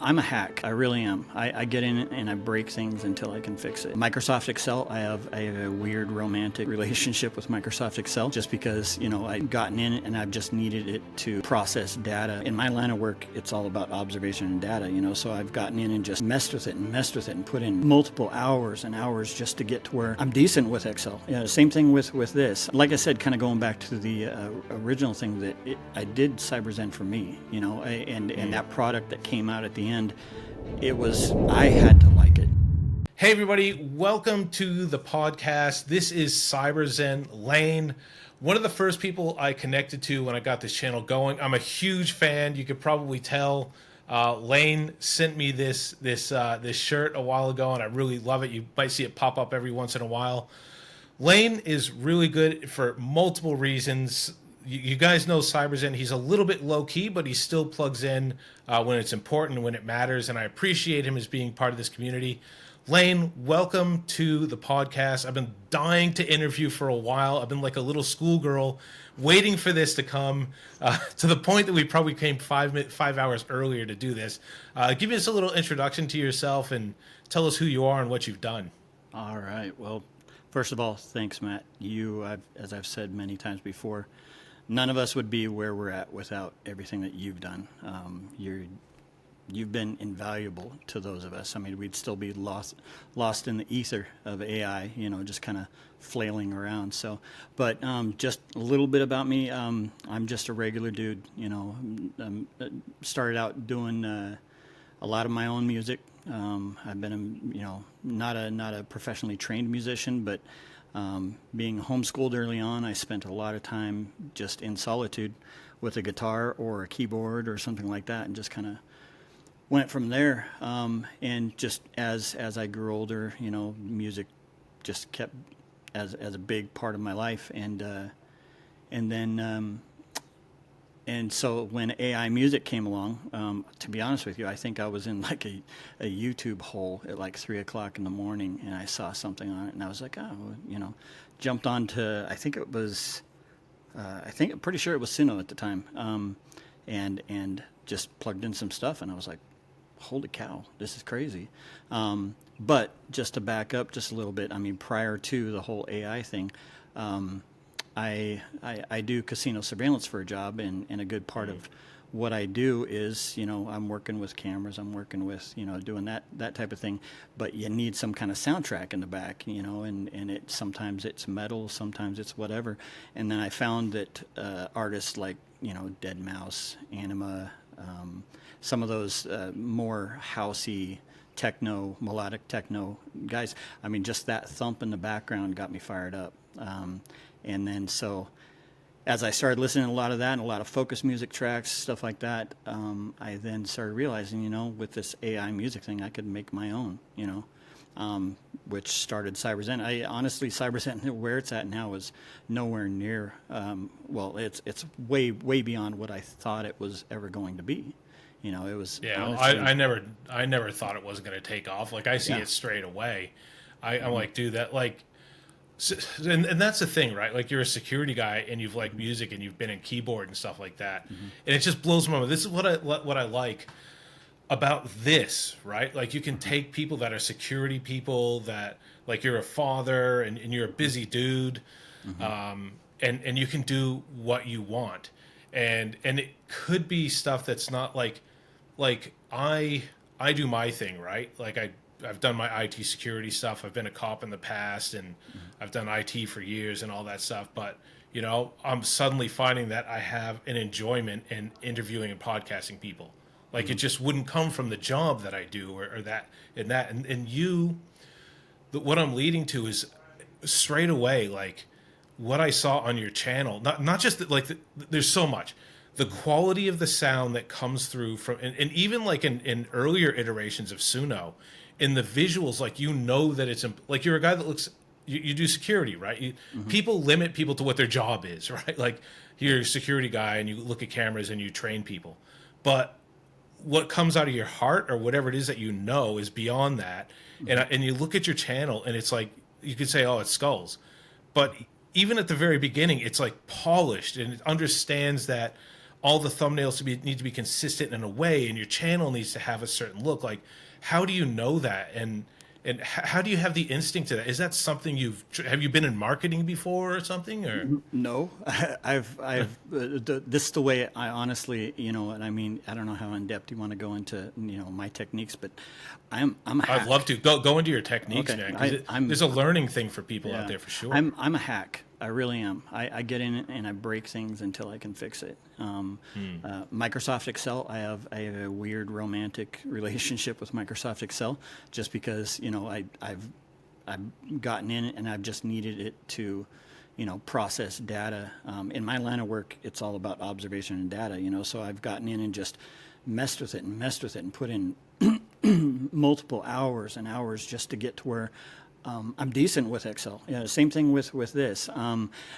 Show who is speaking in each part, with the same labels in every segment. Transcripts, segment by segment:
Speaker 1: I'm a hack. I really am. I get in and I break things until I can fix it. Microsoft Excel, I have a weird romantic relationship with Microsoft Excel just because, I've gotten in and I've just needed it to process data. In my line of work, it's all about observation and data, so I've gotten in and just messed with it and put in multiple hours and hours just to get to where I'm decent with Excel. Same thing with this. Like I said, kind of going back to the original thing that I did Cyber Zen for me, and that product that came out at the end, I had to like it.
Speaker 2: Hey everybody, welcome to the podcast. This is Cyber Zen. Lane, one of the first people I connected to when I got this channel going. I'm a huge fan. You could probably tell. Lane sent me this shirt a while ago, and I really love it. You might see it pop up every once in a while. Lane is really good for multiple reasons. You guys know Cyber Zen. He's a little bit low key, but he still plugs in when it's important, when it matters, and I appreciate him as being part of this community. Lane, welcome to the podcast. I've been dying to interview for a while. I've been like a little schoolgirl waiting for this to come to the point that we probably came 5 hours earlier to do this. Give us a little introduction to yourself and tell us who you are and what you've done. All
Speaker 1: right. Well, first of all, thanks, Matt. As I've said many times before, none of us would be where we're at without everything that you've done. You've been invaluable to those of us. I mean, we'd still be lost in the ether of AI, just kind of flailing around. So, but just a little bit about me. I'm just a regular dude. Started out doing a lot of my own music. I've been, not a professionally trained musician, but being homeschooled early on, I spent a lot of time just in solitude with a guitar or a keyboard or something like that, and just kind of went from there. And just as I grew older, music just kept as a big part of my life, and then so when AI music came along, to be honest with you, I think I was in like a YouTube hole at like 3 o'clock in the morning, and I saw something on it, and I was like, jumped onto, I'm pretty sure it was Suno at the time, and just plugged in some stuff, and I was like, holy cow, this is crazy. But just to back up just a little bit, prior to the whole AI thing, I do casino surveillance for a job, and a good part of what I do is, I'm working with cameras, I'm working with, doing that type of thing, but you need some kind of soundtrack in the back, and sometimes it's metal, sometimes it's whatever. And then I found that artists like, Dead Mouse, Anima, some of those more housey techno, melodic techno guys, just that thump in the background got me fired up. And then so as I started listening to a lot of that and a lot of focus music tracks, stuff like that, I then started realizing, with this AI music thing, I could make my own, which started Cyber Zen. Honestly, Cyber Zen, where it's at now, is nowhere near, it's way beyond what I thought it was ever going to be. It was.
Speaker 2: Yeah, honestly, I never thought it was going to take off. Like, I see it straight away. I'm like, dude, that like, and that's the thing, right? Like, you're a security guy and you've liked music and you've been in keyboard and stuff like that, and it just blows my mind. This is what I like about this, right? Like, you can take people that are security people, that like, you're a father and you're a busy dude, and you can do what you want, and it could be stuff that's not like I do my thing, right? Like, I've done my IT security stuff. I've been a cop in the past, and I've done IT for years and all that stuff. But, I'm suddenly finding that I have an enjoyment in interviewing and podcasting people. Like, it just wouldn't come from the job that I do or that and that. And what I'm leading to is straight away, like, what I saw on your channel, not just that, like, there's so much. The quality of the sound that comes through from, and even like in earlier iterations of Suno, in the visuals, like, that it's like, you're a guy that looks, you do security, right? People limit people to what their job is, right? Like, you're a security guy and you look at cameras and you train people, but what comes out of your heart or whatever it is that is beyond that. And you look at your channel and it's like, you could say, oh, it's skulls, but even at the very beginning, it's like polished and it understands that all the thumbnails need to be consistent in a way, and your channel needs to have a certain look. Like, how do you know that? And how do you have the instinct to that? Is that something have you been in marketing before or something? Or
Speaker 1: No, this is the way I honestly, and I mean, I don't know how in depth you want to go into, my techniques, but I'm a hack.
Speaker 2: I'd love to go into your techniques,
Speaker 1: Okay.
Speaker 2: man. 'Cause there's a learning thing for people
Speaker 1: Yeah.
Speaker 2: out there for sure.
Speaker 1: I'm a hack. I really am. I get in it and I break things until I can fix it. Microsoft Excel, I have a weird romantic relationship with Microsoft Excel, just because I've gotten in it and I've just needed it to process data. In my line of work, it's all about observation and data. So I've gotten in and just messed with it and put in multiple hours and hours just to get to where I'm decent with Excel. Yeah, same thing with this.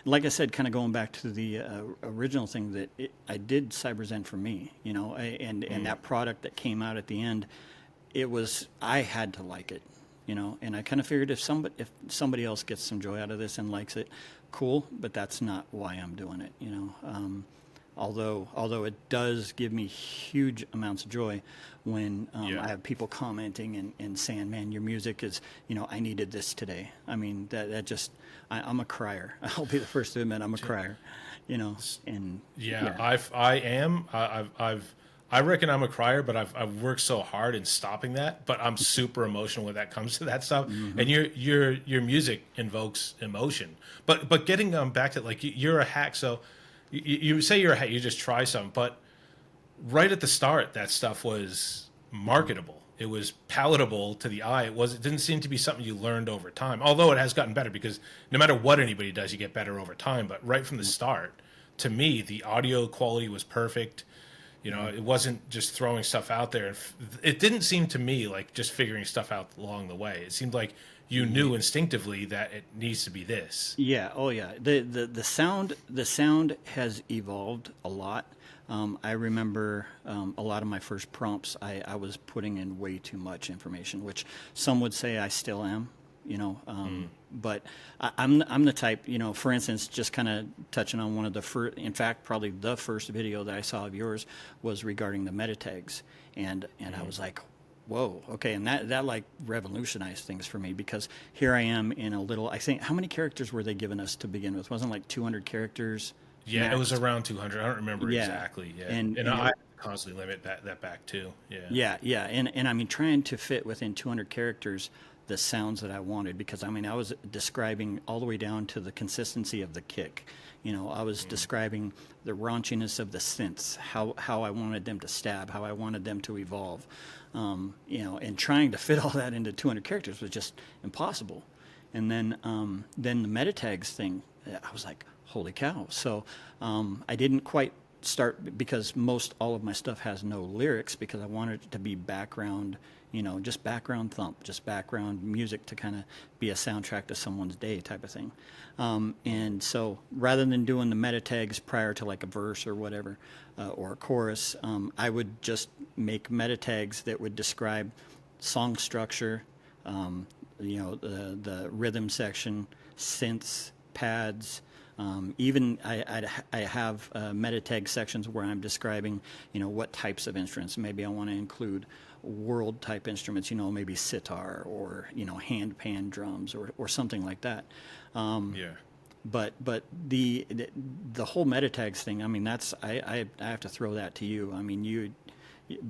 Speaker 1: Like I said, kind of going back to the original thing that I did CyberZen for me, and that product that came out at the end, I had to like it, and I kind of figured if somebody else gets some joy out of this and likes it, cool, but that's not why I'm doing it, Although it does give me huge amounts of joy when I have people commenting and saying, "Man, your music is, I needed this today." I mean, that just, I'm a crier. I'll be the first to admit I'm a crier, And
Speaker 2: I am. I reckon I'm a crier, but I've worked so hard in stopping that. But I'm super emotional when that comes to that stuff. Mm-hmm. And your music invokes emotion. But getting back to, like, you're a hack, so. You say you're a hack, you just try some, but right at the start, that stuff was marketable. It was palatable to the eye. It didn't seem to be something you learned over time, although it has gotten better, because no matter what anybody does, you get better over time. But right from the start, to me, the audio quality was perfect. It wasn't just throwing stuff out there. It didn't seem to me like just figuring stuff out along the way. It seemed like you knew instinctively that it needs to be this.
Speaker 1: Yeah. Oh, yeah. The sound has evolved a lot. I remember a lot of my first prompts. I was putting in way too much information, which some would say I still am. But I'm the type. For instance, just kind of touching on one of the first. In fact, probably the first video that I saw of yours was regarding the meta tags, and I was like, whoa, okay, and that like revolutionized things for me, because here I am in a little, I think, how many characters were they giving us to begin with? Wasn't it like 200 characters?
Speaker 2: Yeah,
Speaker 1: max?
Speaker 2: It was around 200. I don't remember exactly. Yeah, and I constantly limit that back too.
Speaker 1: Yeah, and I mean, trying to fit within 200 characters the sounds that I wanted, because I mean, I was describing all the way down to the consistency of the kick. I was describing the raunchiness of the synths, how I wanted them to stab, how I wanted them to evolve. And trying to fit all that into 200 characters was just impossible. And then the meta tags thing, I was like, holy cow. So I didn't quite start, because all of my stuff has no lyrics, because I wanted it to be background, just background thump, just background music to kind of be a soundtrack to someone's day type of thing. And so rather than doing the meta tags prior to like a verse or whatever, or a chorus, I would just make meta tags that would describe song structure, the rhythm section, synths, pads. Even I have meta tag sections where I'm describing, what types of instruments. Maybe I want to include world type instruments, maybe sitar or, hand pan drums or something like that. But the whole meta tags thing, I mean, I have to throw that to you. I mean,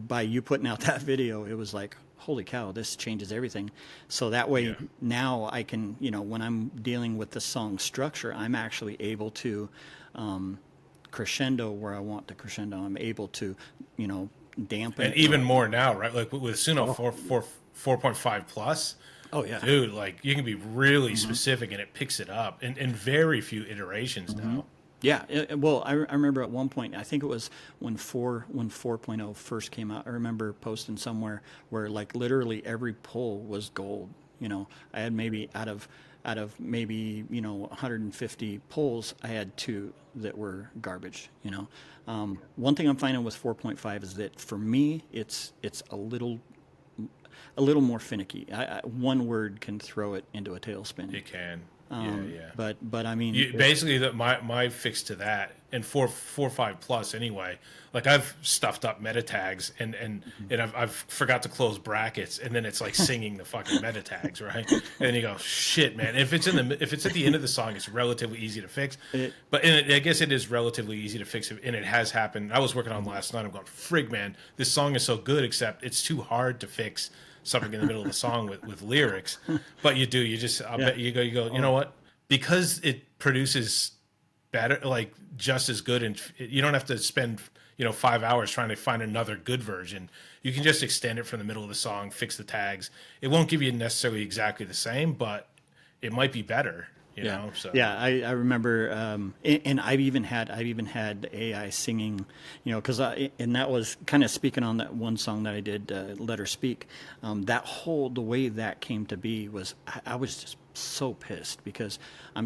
Speaker 1: by you putting out that video, it was like, holy cow, this changes everything. So that way now I can, when I'm dealing with the song structure, I'm actually able to crescendo where I want to crescendo. I'm able to, dampen.
Speaker 2: And even more now, right? Like with Suno 4.5 plus.
Speaker 1: Oh yeah,
Speaker 2: dude! Like you can be really specific, and it picks it up in very few iterations now.
Speaker 1: Yeah, well, I remember at one point, I think it was when 4.0 first came out. I remember posting somewhere where like literally every pull was gold. I had maybe out of maybe 150 pulls, I had 2 that were garbage. One thing I'm finding with 4.5 is that for me, it's a little more finicky. One word can throw it into a tailspin.
Speaker 2: It can. Yeah.
Speaker 1: But I mean,
Speaker 2: Basically, my fix to that, and 4.5 plus anyway. Like I've stuffed up meta tags, and I've forgot to close brackets, and then it's like singing the fucking meta tags, right? And then you go, shit, man. If it's at the end of the song, it's relatively easy to fix. I guess it is relatively easy to fix, and it has happened. I was working on last night. I'm going, frig, man, this song is so good, except it's too hard to fix something in the middle of the song with lyrics. But you just bet you go, you know what? Because it produces better, like just as good, and you don't have to spend 5 hours trying to find another good version. You can just extend it from the middle of the song, fix the tags. It won't give you necessarily exactly the same, but it might be better. You know, so
Speaker 1: I remember, and I've even had AI singing, because and that was kind of speaking on that one song that I did, Let Her Speak. The way that came to be was I was just so pissed because I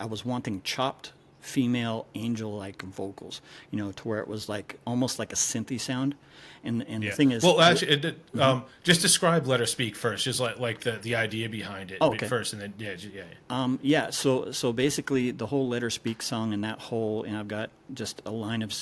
Speaker 1: was wanting chopped female angel-like vocals, to where it was like almost like a synthy sound. And the thing is,
Speaker 2: well, actually, just describe "Let Her Speak" first, just like the idea behind it first, and then
Speaker 1: So basically, the whole "Let Her Speak" song and and I've got just a line of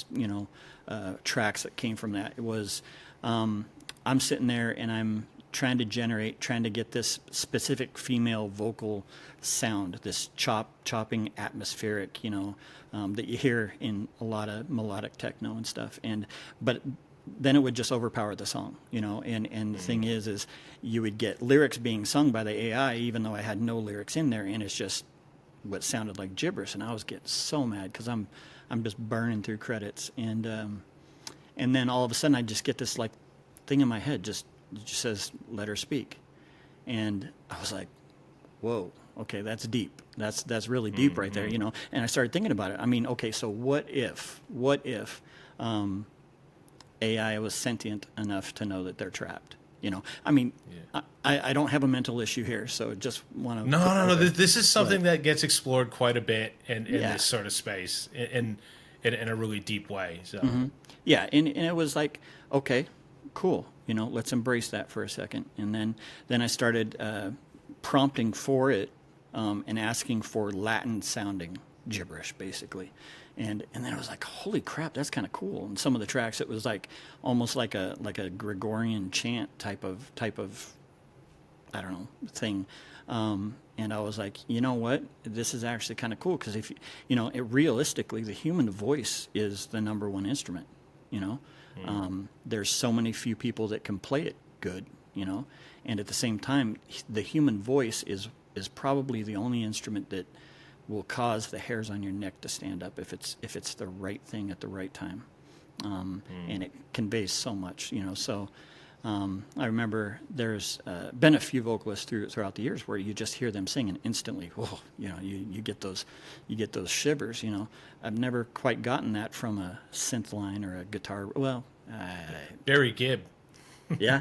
Speaker 1: tracks that came from that. It was I'm sitting there and I'm trying to get this specific female vocal sound, this chopping atmospheric, that you hear in a lot of melodic techno and stuff. But then it would just overpower the song, and the thing is you would get lyrics being sung by the AI, even though I had no lyrics in there, and it's just what sounded like gibberish. And I was getting so mad because I'm just burning through credits. And then all of a sudden I just get this like thing in my head, it just says "Let Her Speak," and I was like, "Whoa, okay, that's deep. That's really deep right there, And I started thinking about it. I mean, okay, so what if AI was sentient enough to know that they're trapped? I mean, I don't have a mental issue here, so just want to.
Speaker 2: No. This is something that gets explored quite a bit in this sort of space in a really deep way. So
Speaker 1: yeah, and it was like, okay, cool. Let's embrace that for a second. And then I started prompting for it and asking for Latin sounding gibberish, basically. And then I was like, holy crap, that's kind of cool. And some of the tracks, it was like almost like a Gregorian chant type of I don't know, thing. And I was like, you know what? This is actually kind of cool because if realistically, the human voice is the number one instrument. There's so many few people that can play it good, and at the same time, the human voice is probably the only instrument that will cause the hairs on your neck to stand up if it's the right thing at the right time, and it conveys so much, So I remember there's been a few vocalists throughout the years where you just hear them sing and instantly, whoa, you get those shivers. I've never quite gotten that from a synth line or a guitar. Well,
Speaker 2: Barry Gibb.
Speaker 1: Yeah.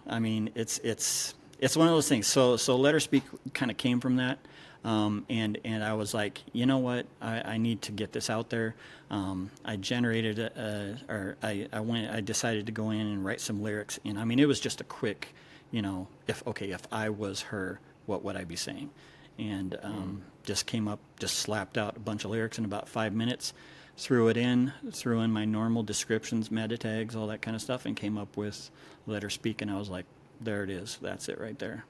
Speaker 1: I mean, it's one of those things. So "Let Her Speak" kind of came from that. And I was like, you know what? I need to get this out there. I generated I decided to go in and write some lyrics. And I mean, it was just a quick, if I was her, what would I be saying? And just slapped out a bunch of lyrics in about 5 minutes, threw in my normal descriptions, meta tags, all that kind of stuff, and came up with "Let Her Speak." And I was like, there it is. That's it right there.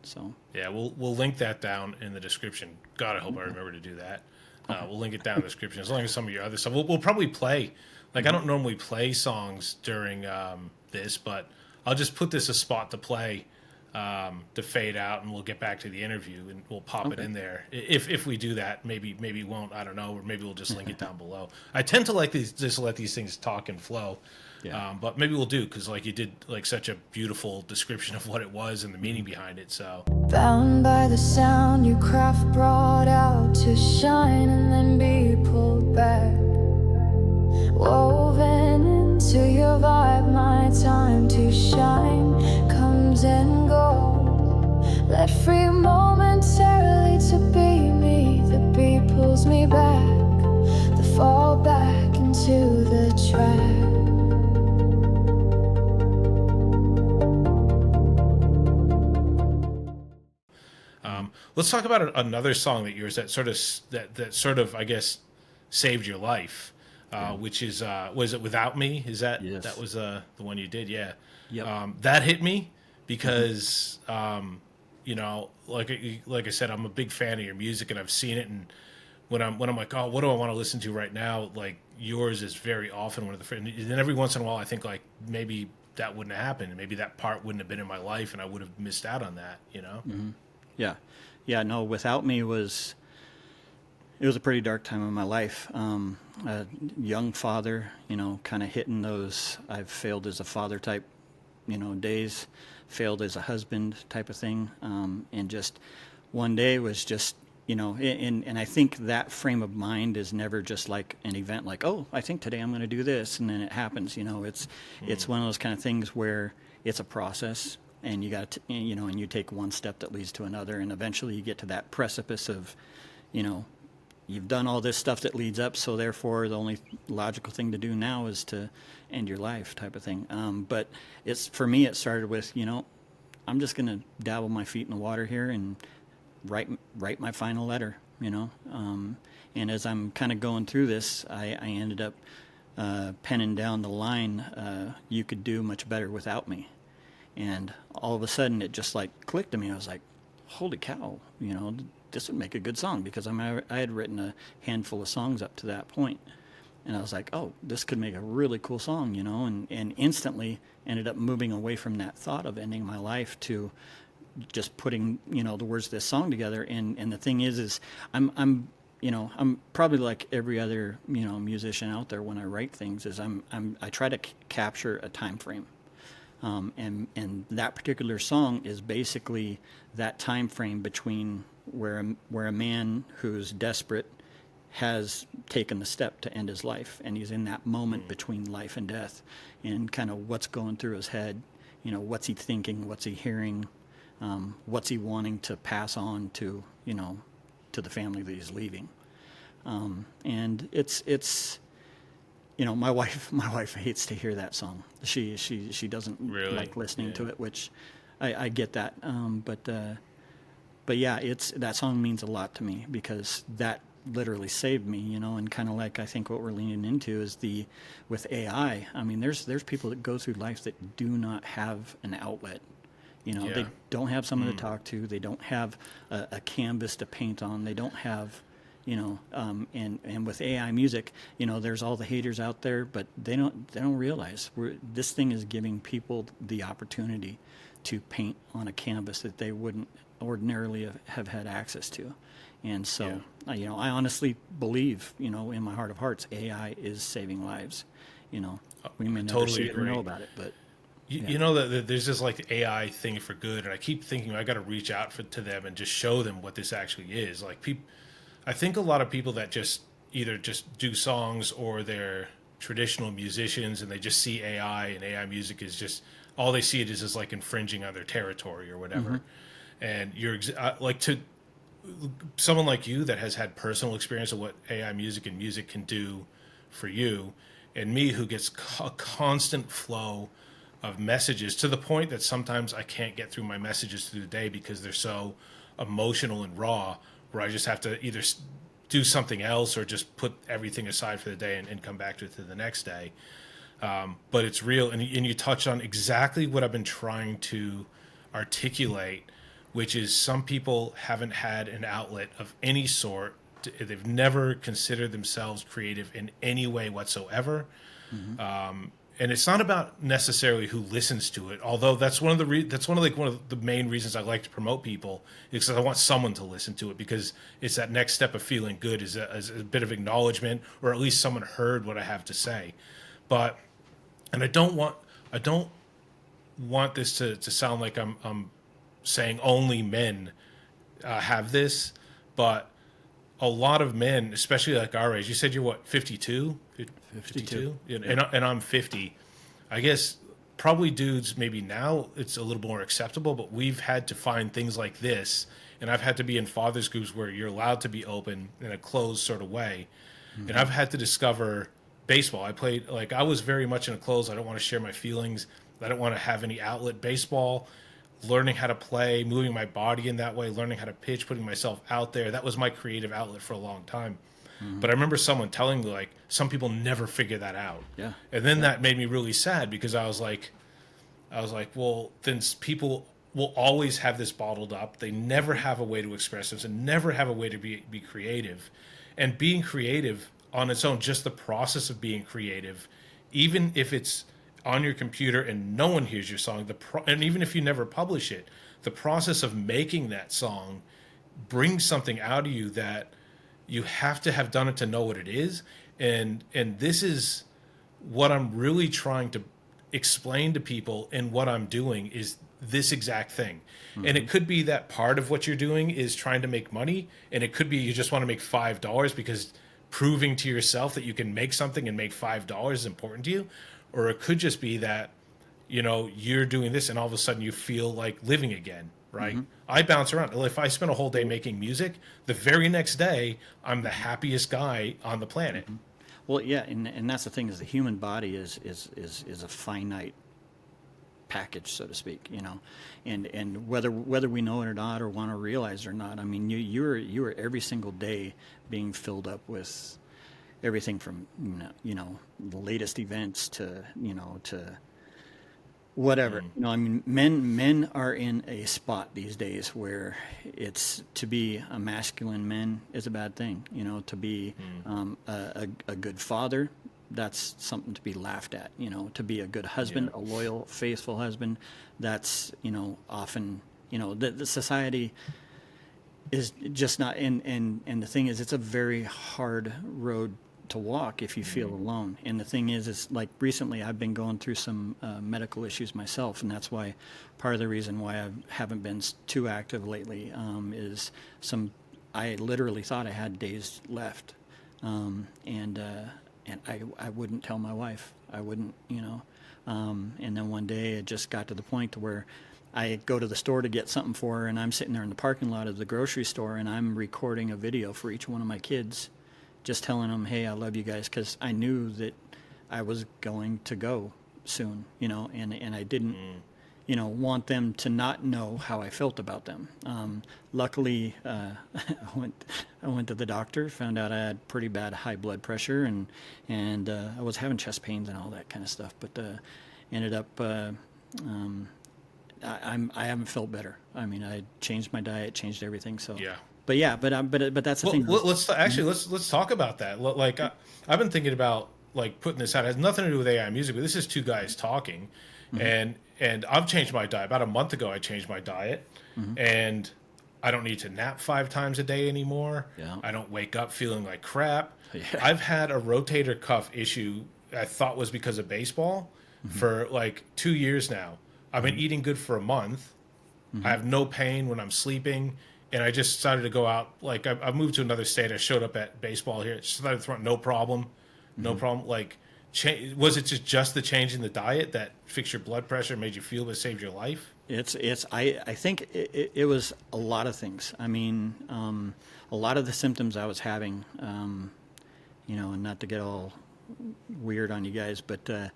Speaker 1: So
Speaker 2: yeah, we'll link that down in the description. God, I hope I remember to do that. We'll link it down in the description as long as some of your other stuff. We'll probably play. Like I don't normally play songs during this, but I'll just put this a spot to play to fade out, and we'll get back to the interview and we'll pop it in there. If we do that, maybe we won't. I don't know, or maybe we'll just link it down below. I tend to let these things talk and flow. Yeah. But maybe we'll do because like you did like such a beautiful description of what it was and the meaning behind it. So
Speaker 3: bound by the sound your craft brought out to shine and then be pulled back, woven into your vibe. My time to shine comes and goes, led free momentarily to be me. The beat pulls me back, the fall back into the track.
Speaker 2: let's talk about another song that yours that sort of I guess saved your life, which is was it Without Me? Is
Speaker 1: Yes.
Speaker 2: that was the one you did? Yeah.
Speaker 1: Yep.
Speaker 2: That hit me because you know, like I said, I'm a big fan of your music, and I've seen it. And when I'm like, oh, what do I want to listen to right now? Like yours is very often one of the. And then every once in a while, I think like maybe that wouldn't have happened, and maybe that part wouldn't have been in my life, and I would have missed out on that. You know.
Speaker 1: Yeah. Yeah. No, Without Me was. It was a pretty dark time in my life. A young father, you know, kind of hitting those I've failed as a father type, you know, days, failed as a husband type of thing. And just one day was just, you know, and I think that frame of mind is never just like an event like, oh, I think today I'm going to do this. And then it happens, you know, it's one of those kind of things where it's a process and you got to, you know, and you take one step that leads to another. And eventually you get to that precipice of, you know, you've done all this stuff that leads up, so therefore the only logical thing to do now is to end your life type of thing. But it's for me, it started with, you know, I'm just going to dabble my feet in the water here and write my final letter, you know. And as I'm kind of going through this, I ended up penning down the line, you could do much better without me. And all of a sudden it just like clicked to me. I was like, holy cow, you know, this would make a good song, because I had written a handful of songs up to that point. And I was like, oh, this could make a really cool song, you know, and instantly ended up moving away from that thought of ending my life to just putting, you know, the words of this song together. And the thing is I'm you know, I'm probably like every other, you know, musician out there when I write things is I try to capture a time frame. And that particular song is basically that time frame between where a man who's desperate has taken the step to end his life, and he's in that moment between life and death, and kind of what's going through his head, you know, what's he thinking, what's he hearing, what's he wanting to pass on to, you know, to the family that he's leaving. And it's you know, my wife hates to hear that song. She doesn't
Speaker 2: Really?
Speaker 1: like listening to it, which I get that. But yeah, that song means a lot to me, because that literally saved me, you know. And kind of like I think what we're leaning into is with AI. I mean, there's people that go through life that do not have an outlet. You know, they don't have someone to talk to. They don't have a canvas to paint on. They don't have, you know, and with AI music, you know, there's all the haters out there, but they don't realize this thing is giving people the opportunity to paint on a canvas that they wouldn't ordinarily have had access to. And so, you know, I honestly believe, you know, in my heart of hearts, AI is saving lives. You know, we may never
Speaker 2: Totally
Speaker 1: see it or
Speaker 2: agree.
Speaker 1: know about it, but
Speaker 2: You know that there's this like AI thing for good, and I keep thinking I got to reach out to them and just show them what this actually is. Like I think a lot of people that just either just do songs or they're traditional musicians and they just see AI, and AI music is just all they see it is as like infringing on their territory or whatever. And you're like, to someone like you that has had personal experience of what AI music and music can do for you, and me who gets a constant flow of messages to the point that sometimes I can't get through my messages through the day because they're so emotional and raw, where I just have to either do something else or just put everything aside for the day and come back to it the next day. But it's real. And you touched on exactly what I've been trying to articulate, which is some people haven't had an outlet of any sort. They've never considered themselves creative in any way whatsoever. And it's not about necessarily who listens to it, although that's one of the main reasons I like to promote people, is because I want someone to listen to it, because it's that next step of feeling good, is a bit of acknowledgement, or at least someone heard what I have to say. But and I don't want this to sound like I'm saying only men have this, but a lot of men, especially like our age, you said you're what, 52? 52? And I'm 50. I guess probably dudes, maybe now it's a little more acceptable, but we've had to find things like this, and I've had to be in fathers groups where you're allowed to be open in a closed sort of way. And I've had to discover baseball. I was very much in a closed, I don't want to share my feelings, I don't want to have any outlet. Baseball learning how to play, moving my body in that way, learning how to pitch, putting myself out there. That was my creative outlet for a long time. But I remember someone telling me, like, some people never figure that out.
Speaker 1: Yeah.
Speaker 2: And then that made me really sad, because I was like, well, then people will always have this bottled up. They never have a way to express themselves and never have a way to be creative. And being creative on its own, just the process of being creative, even if it's on your computer and no one hears your song, and even if you never publish it, the process of making that song brings something out of you that you have to have done it to know what it is. And this is what I'm really trying to explain to people, and what I'm doing is this exact thing. And it could be that part of what you're doing is trying to make money, and it could be you just want to make $5 because proving to yourself that you can make something and make $5 is important to you. Or it could just be that, you know, you're doing this and all of a sudden you feel like living again, right? I bounce around. If I spend a whole day making music, the very next day I'm the happiest guy on the planet.
Speaker 1: Well, yeah, and that's the thing, is the human body is a finite package, so to speak, you know, and whether we know it or not, or want to realize it or not, I mean, you are every single day being filled up with everything from you know the latest events to whatever. You know, I mean, men are in a spot these days where it's, to be a masculine man is a bad thing. You know, to be a good father, that's something to be laughed at. You know, to be a good husband, a loyal, faithful husband, that's, you know, often, you know, the society is just not. And the thing is, it's a very hard road to walk if you feel alone. And the thing is like recently I've been going through some medical issues myself, and that's why part of the reason why I haven't been too active lately is I literally thought I had days left, and I wouldn't tell my wife. I wouldn't, you know, and then one day it just got to the point to where I go to the store to get something for her, and I'm sitting there in the parking lot of the grocery store, and I'm recording a video for each one of my kids, just telling them, hey, I love you guys, because I knew that I was going to go soon, you know, and I didn't, you know, want them to not know how I felt about them. Luckily, I went to the doctor, found out I had pretty bad high blood pressure, and I was having chest pains and all that kind of stuff, but ended up, I haven't felt better. I mean, I changed my diet, changed everything, so. Yeah. But yeah, but that's the thing.
Speaker 2: Let's talk about that. Like, I've been thinking about, like, putting this out. It has nothing to do with AI music, but this is two guys talking, and I've changed my diet. About a month ago, I changed my diet, and I don't need to nap 5 times a day anymore. Yeah. I don't wake up feeling like crap. Yeah. I've had a rotator cuff issue I thought was because of baseball for like 2 years now. I've been eating good for a month. I have no pain when I'm sleeping. And I just started to go out, like, I moved to another state. I showed up at baseball here. Started throwing, no problem. Like, was it just the change in the diet that fixed your blood pressure, made you feel it saved your life?
Speaker 1: I think it was a lot of things. I mean, a lot of the symptoms I was having, you know, and not to get all weird on you guys, but the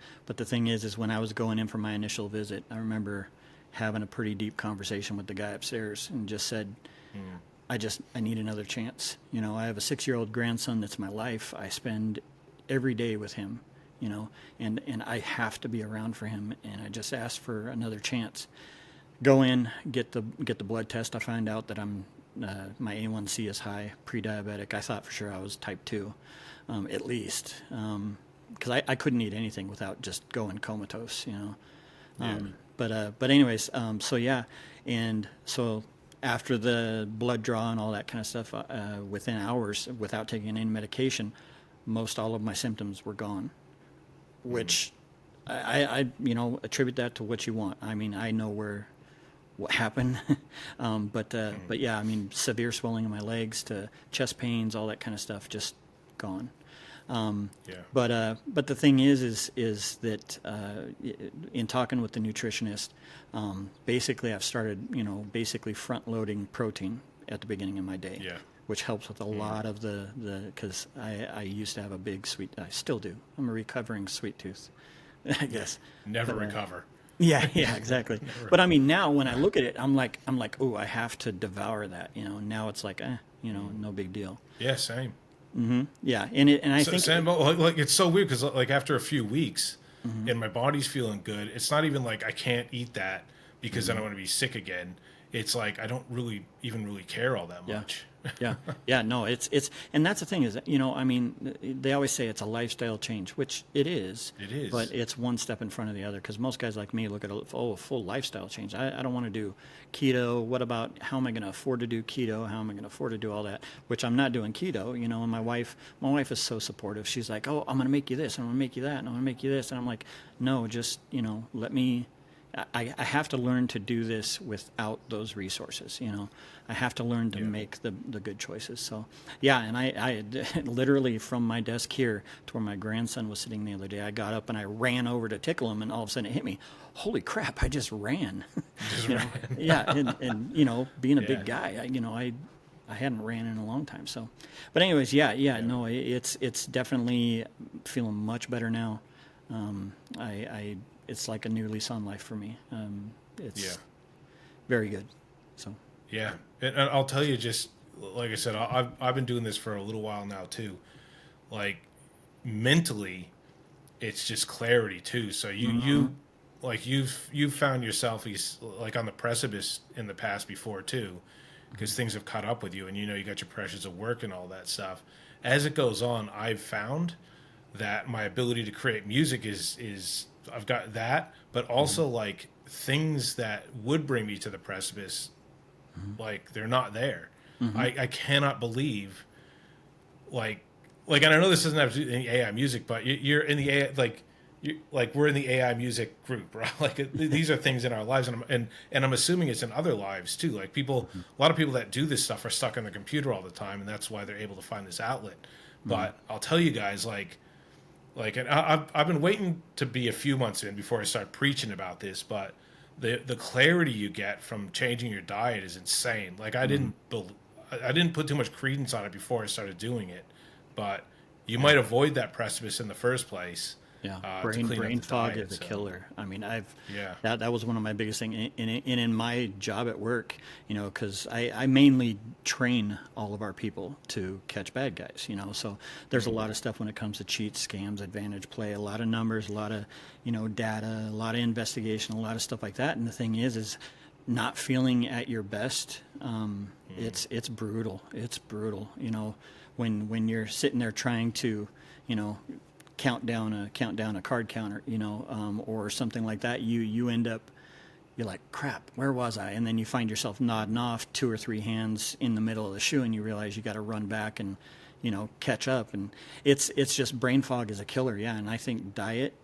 Speaker 1: thing is when I was going in for my initial visit, I remember having a pretty deep conversation with the guy upstairs and just said, I need another chance. You know, I have a 6-year-old grandson that's my life. I spend every day with him, you know, and I have to be around for him. And I just asked for another chance. Go in, get the blood test. I find out that my A1C is high, pre-diabetic. I thought for sure I was type 2, at least, because I couldn't eat anything without just going comatose, you know. But anyways, so yeah, and so after the blood draw and all that kind of stuff, within hours, without taking any medication, most all of my symptoms were gone, which I you know, attribute that to what you want. I mean, I know what happened, but yeah, I mean, severe swelling in my legs to chest pains, all that kind of stuff, just gone. But the thing is that in talking with the nutritionist, basically I've started, you know, basically front loading protein at the beginning of my day, which helps with a lot of the because I used to have a big I still do. I'm a recovering sweet tooth, I guess.
Speaker 2: Never recover.
Speaker 1: Yeah, yeah, exactly. But I mean, now when I look at it, I'm like, oh, I have to devour that. Now it's like, no big deal.
Speaker 2: Yeah, same.
Speaker 1: Yeah, and I
Speaker 2: So,
Speaker 1: think,
Speaker 2: same. Like it's so weird because like after a few weeks,
Speaker 1: mhm,
Speaker 2: and my body's feeling good. It's not even like I can't eat that because then
Speaker 1: mhm.
Speaker 2: I'm going to be sick again. It's like I don't really care all that
Speaker 1: Yeah.
Speaker 2: much.
Speaker 1: Yeah. Yeah. No, and that's the thing is that, I mean, they always say it's a lifestyle change, which it is,
Speaker 2: It
Speaker 1: but
Speaker 2: is.
Speaker 1: it's one step in front of the other. Because most guys like me look at a full lifestyle change. I don't want to do keto. What about how am I going to afford to do keto? How am I going to afford to do all that? Which I'm not doing keto, and my wife is so supportive. She's like, oh, I'm going to make you this, and I'm going to make you that, and I'm going to make you this. And I'm like, no, just, let me. I have to learn to do this without those resources. I have to learn to
Speaker 2: Yeah.
Speaker 1: make the good choices. So, yeah, and I literally from my desk here to where my grandson was sitting the other day, I got up and I ran over to tickle him, and all of a sudden it hit me. Holy crap! I just ran.
Speaker 2: Just
Speaker 1: you know,
Speaker 2: ran.
Speaker 1: yeah, and being a
Speaker 2: Yeah.
Speaker 1: big guy, I hadn't ran in a long time. So, but anyways, yeah, no, it's definitely feeling much better now. I it's like a new lease on life for me. It's
Speaker 2: Yeah.
Speaker 1: very good. So,
Speaker 2: Yeah, and I'll tell you, just like I said, I've been doing this for a little while now too. Like mentally, it's just clarity too. So you like you've found yourself like on the precipice in the past before too, because things have caught up with you, and you got your pressures of work and all that stuff. As it goes on, I've found that my ability to create music is I've got that, but also like things that would bring me to the precipice, like they're not there. I cannot believe like and I know this doesn't have to do with any AI music, but you're in the AI we're in the AI music group, right? Like these are things in our lives, and I'm assuming it's in other lives too. Like a lot of people that do this stuff are stuck on the computer all the time, and that's why they're able to find this outlet. But I'll tell you guys, and I've been waiting to be a few months in before I start preaching about this, but the clarity you get from changing your diet is insane. Like I didn't put too much credence on it before I started doing it, but you might avoid that precipice in the first place.
Speaker 1: yeah,
Speaker 2: To clean up
Speaker 1: brain
Speaker 2: the
Speaker 1: fog
Speaker 2: diet,
Speaker 1: is a
Speaker 2: so,
Speaker 1: killer. I mean,
Speaker 2: Yeah.
Speaker 1: that was one of my biggest things in my job at work. Because I mainly train all of our people to catch bad guys. So there's a lot of stuff when it comes to cheats, scams, advantage play, a lot of numbers, a lot of data, a lot of investigation, a lot of stuff like that. And the thing is not feeling at your best. It's brutal. It's brutal. When you're sitting there trying to count down a card counter, or something like that, you end up, you're like, crap, where was I? And then you find yourself nodding off 2 or 3 hands in the middle of the shoe, and you realize you got to run back and catch up. And it's just brain fog is a killer. Yeah. And I think diet,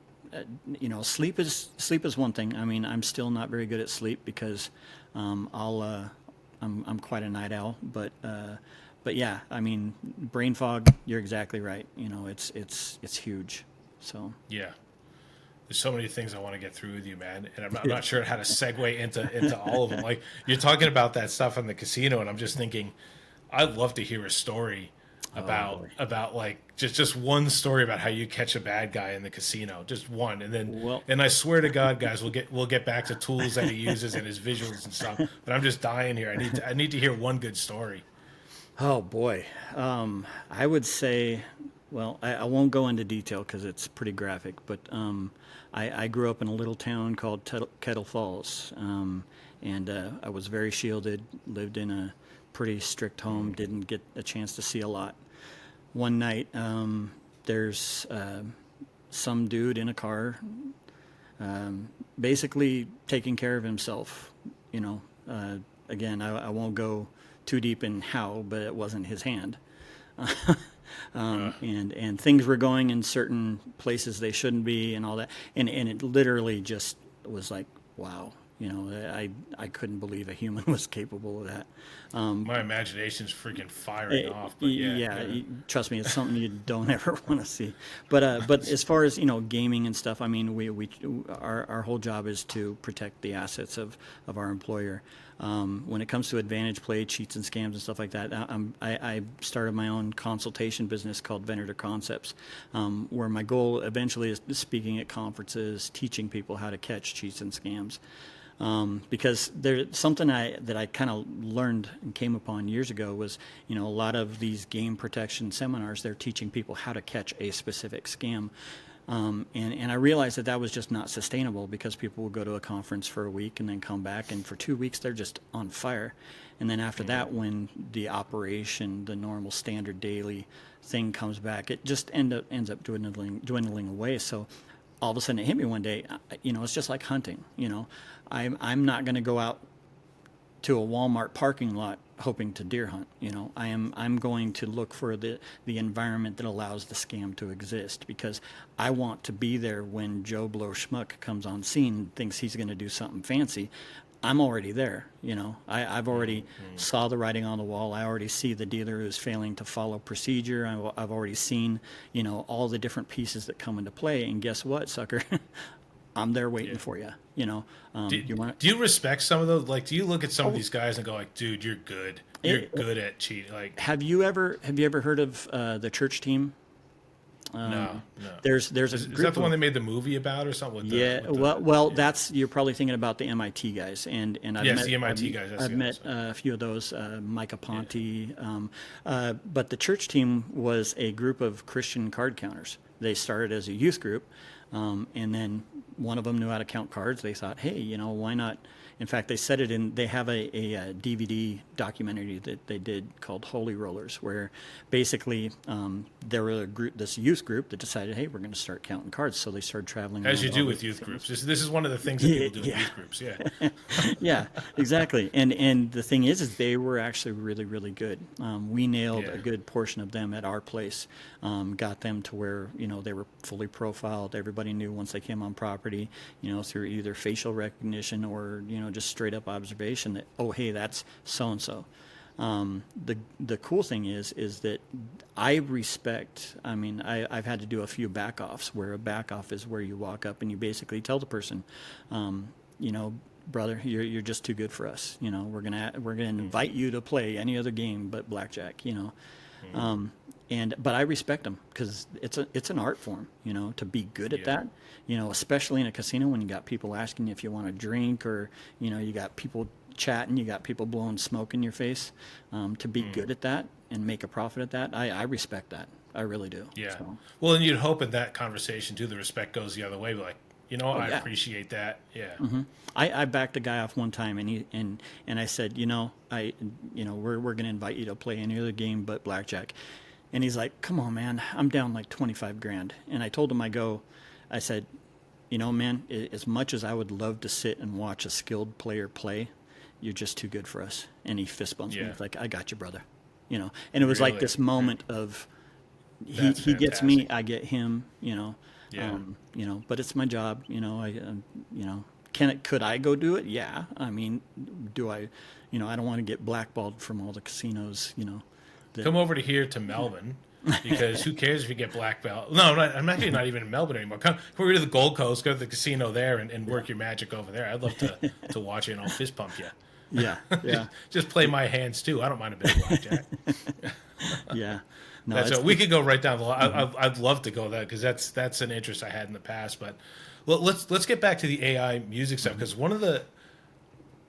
Speaker 1: sleep is one thing. I mean, I'm still not very good at sleep because I'm quite a night owl, but yeah, I mean, brain fog, you're exactly right. It's huge. So,
Speaker 2: Yeah. There's so many things I want to get through with you, man, and I'm not sure how to segue into all of them. Like you're talking about that stuff in the casino, and I'm just thinking, I'd love to hear a story
Speaker 1: boy.
Speaker 2: about like just one story about how you catch a bad guy in the casino, just one, and then
Speaker 1: Well,
Speaker 2: and I swear to God, guys, we'll get back to tools that he uses and his visuals and stuff. But I'm just dying here. I need to hear one good story.
Speaker 1: oh boy. I would say, well, I won't go into detail because it's pretty graphic, but I grew up in a little town called Kettle Falls, and I was very shielded, lived in a pretty strict home, didn't get a chance to see a lot. One night, there's some dude in a car, basically taking care of himself. Again, I won't go too deep in how, but it wasn't his hand. And things were going in certain places they shouldn't be and all that. And it literally just was like, wow, I couldn't believe a human was capable of that.
Speaker 2: My imagination's freaking firing off. But
Speaker 1: Trust me, it's something you don't ever want to see. But as far as gaming and stuff, I mean, our whole job is to protect the assets of our employer. When it comes to advantage play, cheats and scams and stuff like that, I started my own consultation business called Venator Concepts, where my goal eventually is speaking at conferences, teaching people how to catch cheats and scams. Because there's something that I kind of learned and came upon years ago was, a lot of these game protection seminars, they're teaching people how to catch a specific scam. And I realized that was just not sustainable, because people will go to a conference for a week and then come back, and for 2 weeks they're just on fire. And then after that, when the operation, the normal standard daily thing comes back, it just ends up dwindling away. So all of a sudden it hit me one day, it's just like hunting. I'm not going to go out to a Walmart parking lot hoping to deer hunt. I'm going to look for the environment that allows the scam to exist, because I want to be there when Joe Blow Schmuck comes on scene and thinks he's going to do something fancy. I'm already there. I've already saw the writing on the wall. I already see the dealer who's failing to follow procedure. I've already seen, all the different pieces that come into play. And guess what, sucker? I'm there waiting for you.
Speaker 2: Do you respect some of those? Like, do you look at some of these guys and go like, dude, you're good. You're good at cheating. Like,
Speaker 1: have you ever heard of the church team?
Speaker 2: No.
Speaker 1: There's a
Speaker 2: Is
Speaker 1: group
Speaker 2: that the one they made the movie about or something?
Speaker 1: That's, you're probably thinking about the MIT guys, and
Speaker 2: the MIT guys.
Speaker 1: I've met a few of those, Micah Ponte, but the church team was a group of Christian card counters. They started as a youth group, and then one of them knew how to count cards. They thought, hey, why not? In fact, they said it in. They have a DVD documentary that they did called Holy Rollers, where basically there were this youth group that decided, hey, we're going to start counting cards. So they started traveling.
Speaker 2: As you do with youth groups. This is one of the things that people do with youth groups. Yeah.
Speaker 1: Yeah, exactly. And the thing is they were actually really, really good. We nailed a good portion of them at our place. Got them to where they were fully profiled. Everybody knew once they came on property, through either facial recognition or just straight up observation that, oh, hey, that's so and so. The cool thing is that I respect. I mean, I've had to do a few back offs, where a back off is where you walk up and you basically tell the person, brother, you're just too good for us. We're gonna invite you to play any other game but blackjack. But I respect them, because it's an art form, to be good at that, especially in a casino when you got people asking you if you want a drink, or, you got people chatting, you got people blowing smoke in your face, to be good at that and make a profit at that. I respect that. I really do.
Speaker 2: Yeah.
Speaker 1: So.
Speaker 2: Well, and you'd hope in that conversation too, the respect goes the other way. Like, I appreciate that. Yeah.
Speaker 1: Mm-hmm. I backed a guy off one time, and I said, we're going to invite you to play any other game but blackjack. And he's like, come on, man, I'm down like 25 grand. And I told him, I said, man, as much as I would love to sit and watch a skilled player play, you're just too good for us. And he fist bumps me. He's like, I got you, brother. And it was like this moment of he gets me, I get him, but it's my job. Could I go do it? Yeah. I mean, do I, I don't want to get blackballed from all the casinos,
Speaker 2: Come over to here to Melbourne, because who cares if you get black belt? No, I'm actually not even in Melbourne anymore. Come over to the Gold Coast, go to the casino there, and work your magic over there. I'd love to watch you, and I'll fist pump you.
Speaker 1: Yeah.
Speaker 2: Just play my hands too. I don't mind a bit of blackjack.
Speaker 1: Yeah. No,
Speaker 2: we could go right down the line. I'd love to go there, because that's an interest I had in the past. But let's get back to the AI music stuff, because one of the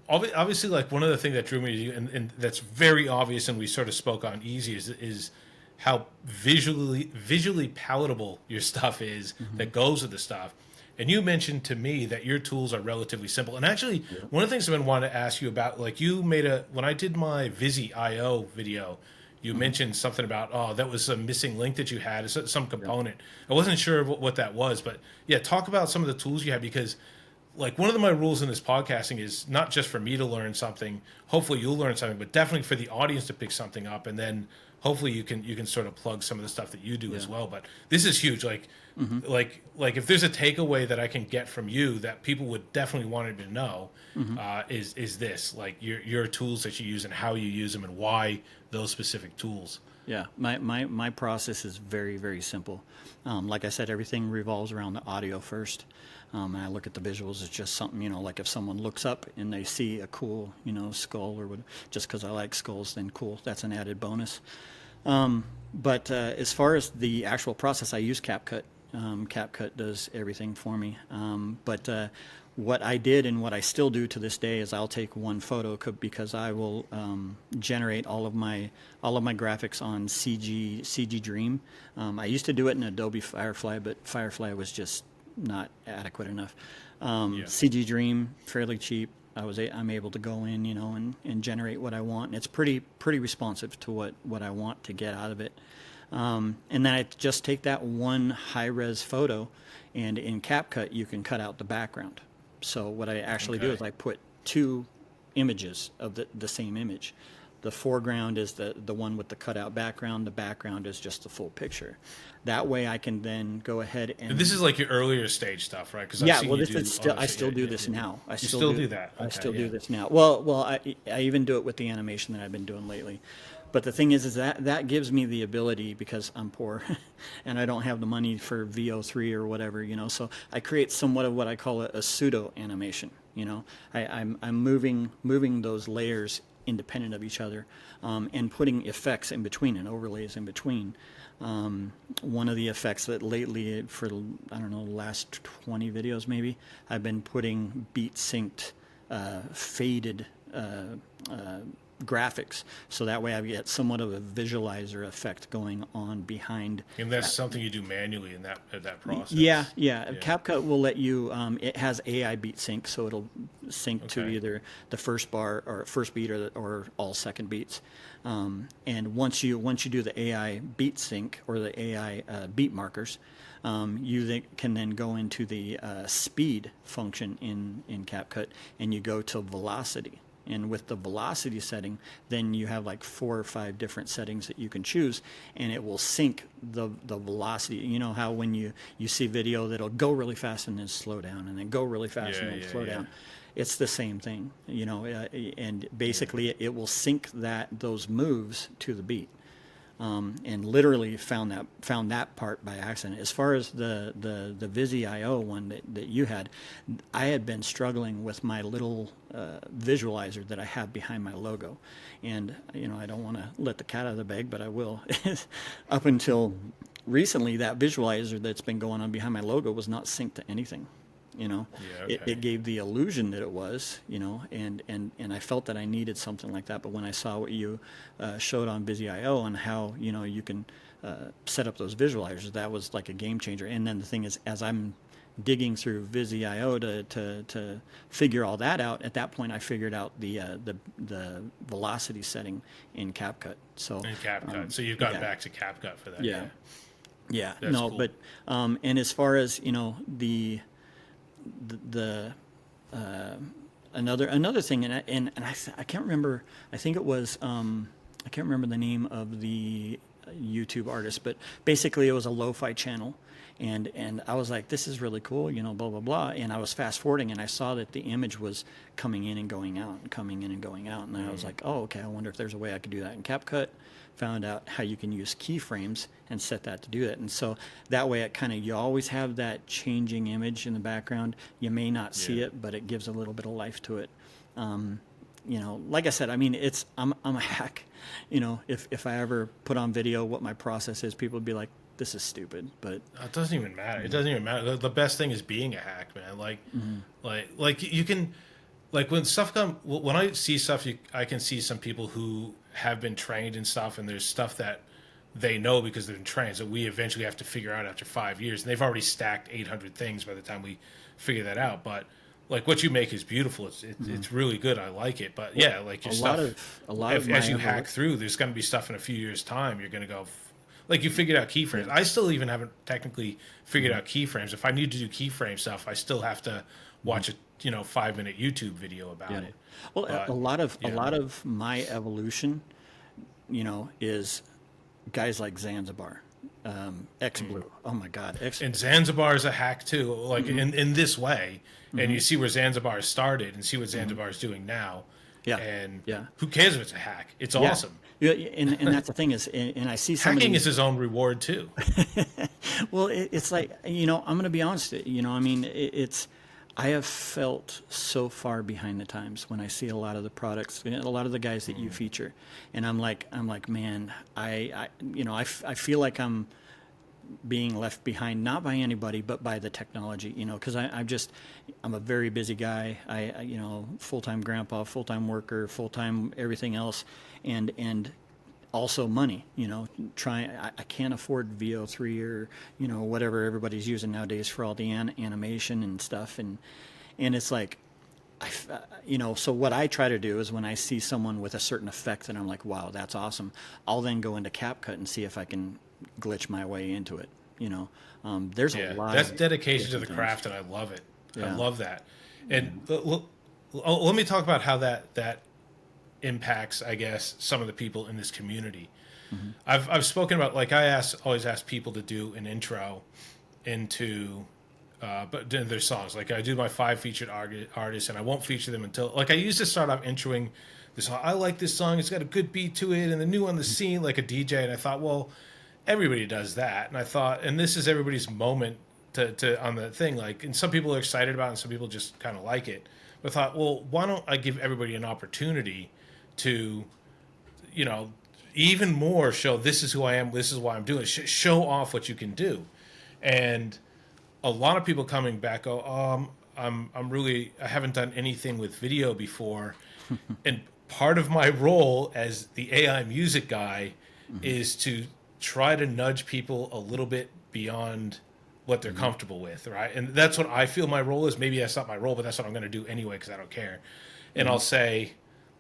Speaker 2: obviously, like, one of the things that drew me to you, and that's very obvious, and we sort of spoke on easy, is how visually palatable your stuff is, that goes with the stuff. And you mentioned to me that your tools are relatively simple. And actually, one of the things I've been wanting to ask you about, like, you made when I did my Visi.io video, you mentioned something about, that was a missing link that you had, some component. I wasn't sure what that was, but yeah, talk about some of the tools you have, because like, one of my rules in this podcasting is not just for me to learn something, hopefully you'll learn something, but definitely for the audience to pick something up, and then hopefully you can sort of plug some of the stuff that you do as well. But this is huge. Like if there's a takeaway that I can get from you that people would definitely want to know, is this, like your tools that you use and how you use them and why those specific tools.
Speaker 1: Yeah, my process is very, very simple. Like I said, everything revolves around the audio first. And I look at the visuals as just something, like if someone looks up and they see a cool, skull or whatever, just because I like skulls, then cool, that's an added bonus. But as far as the actual process, I use CapCut. CapCut does everything for me. But what I did and what I still do to this day is I'll take one photo because I will generate all of my graphics on CG Dream. I used to do it in Adobe Firefly, but Firefly was just not adequate enough. CG Dream, fairly cheap. I'm able to go in, and generate what I want. And it's pretty responsive to what I want to get out of it. And then I just take that one high-res photo, and in CapCut you can cut out the background. So what I actually do is I put two images of the same image. The foreground is the one with the cutout background. The background is just the full picture. That way I can then go ahead and...
Speaker 2: This is like your earlier stage stuff, right?
Speaker 1: I still do this now. I
Speaker 2: still do that.
Speaker 1: I still do this now. Well, I even do it with the animation that I've been doing lately. But the thing is that gives me the ability, because I'm poor and I don't have the money for VO3 or whatever, so I create somewhat of what I call a pseudo animation. I'm moving those layers independent of each other, and putting effects in between and overlays in between. One of the effects that lately, for I don't know, the last 20 videos maybe, I've been putting beat synced faded graphics, so that way I get somewhat of a visualizer effect going on behind.
Speaker 2: And that's something you do manually in that process.
Speaker 1: Yeah. CapCut will let you. It has AI beat sync, so it'll sync to either the first bar or first beat or all second beats. And once you do the AI beat sync or the AI beat markers, you can then go into the speed function in CapCut, and you go to velocity. And with the velocity setting, then you have like 4 or 5 different settings that you can choose, and it will sync the velocity. You know how when you see video that'll go really fast and then slow down, and then go really fast and then slow down. It's the same thing, and basically it will sync those moves to the beat. And literally found that part by accident. As far as the Vizio one that you had, I had been struggling with my little visualizer that I have behind my logo, and I don't want to let the cat out of the bag, but I will. Up until recently, that visualizer that's been going on behind my logo was not synced to anything. It gave the illusion that it was, and I felt that I needed something like that. But when I saw what you showed on Vizio and how you can set up those visualizers, that was like a game changer. And then the thing is, as I'm digging through Vizio to figure all that out, at that point I figured out the velocity setting in CapCut. So
Speaker 2: so you've gotten back to CapCut for that.
Speaker 1: Yeah.
Speaker 2: That's
Speaker 1: no,
Speaker 2: cool.
Speaker 1: but and as far as another thing, and I can't remember. I think it was I can't remember the name of the YouTube artist, but basically it was a lo-fi channel, and I was like, this is really cool, blah blah blah. And I was fast forwarding, and I saw that the image was coming in and going out, and coming in and going out, and I was like, oh, okay. I wonder if there's a way I could do that in CapCut. Found out how you can use keyframes and set that to do that, and so that way you always have that changing image in the background. You may not see it, but it gives a little bit of life to it. Like I said, I mean, I'm a hack. If I ever put on video what my process is, people would be like, this is stupid, but
Speaker 2: it doesn't even matter. It doesn't even matter. The best thing is being a hack, man. Like you can, like when I see stuff, I can see some people who have been trained and stuff, and there's stuff that they know because they've been trained. So we eventually have to figure out after 5 years, and they've already stacked 800 things by the time we figure that out. But like what you make is beautiful. It's really good. I like it. But yeah, like your stuff. As you hack through, there's going to be stuff in a few years' time. You're going to go. Like you figured out keyframes. I still even haven't technically figured out keyframes. If I need to do keyframe stuff, I still have to watch a 5-minute YouTube video about it.
Speaker 1: Well, a lot of my evolution, is guys like Zanzibar, X Blue. Oh my God,
Speaker 2: And Zanzibar is a hack too, like in this way. And you see where Zanzibar started and see what Zanzibar is doing now.
Speaker 1: Yeah.
Speaker 2: And
Speaker 1: Yeah.
Speaker 2: who cares if it's a hack? It's
Speaker 1: Yeah.
Speaker 2: awesome.
Speaker 1: Yeah, and that's the thing is, and I see somebody.
Speaker 2: Hacking is his own reward too.
Speaker 1: Well, it's like, I'm going to be honest. I mean, it's. I have felt so far behind the times when I see a lot of the products, a lot of the guys that you feature, and I'm like, man, I feel like I'm being left behind, not by anybody, but by the technology, because I'm a very busy guy. Full-time grandpa, full-time worker, full-time everything else, and also money, I can't afford VO3 or, whatever everybody's using nowadays for all the animation and stuff. And it's like, so what I try to do is when I see someone with a certain effect and I'm like, wow, that's awesome, I'll then go into CapCut and see if I can glitch my way into it. There's a lot.
Speaker 2: That's
Speaker 1: of
Speaker 2: dedication to the
Speaker 1: things.
Speaker 2: craft, and I love it.
Speaker 1: Yeah.
Speaker 2: I love that. And let me talk about how that impacts, I guess, some of the people in this community. Mm-hmm. I've spoken about, like, always ask people to do an intro into their songs. Like, I do my 5 featured artists, and I won't feature them until, like, I used to start off introing this song. I like this song. It's got a good beat to it, and the new on the scene, like a DJ. And I thought, well, everybody does that. And I thought, and this is everybody's moment to on the thing. Like, and some people are excited about it, and some people just kind of like it. But I thought, well, why don't I give everybody an opportunity to, even more show this is who I am, this is why I'm doing it. Show off what you can do. And a lot of people coming back go, I haven't done anything with video before. And part of my role as the AI music guy is to try to nudge people a little bit beyond what they're comfortable with, right? And that's what I feel my role is. Maybe that's not my role, but that's what I'm going to do anyway because I don't care. And I'll say,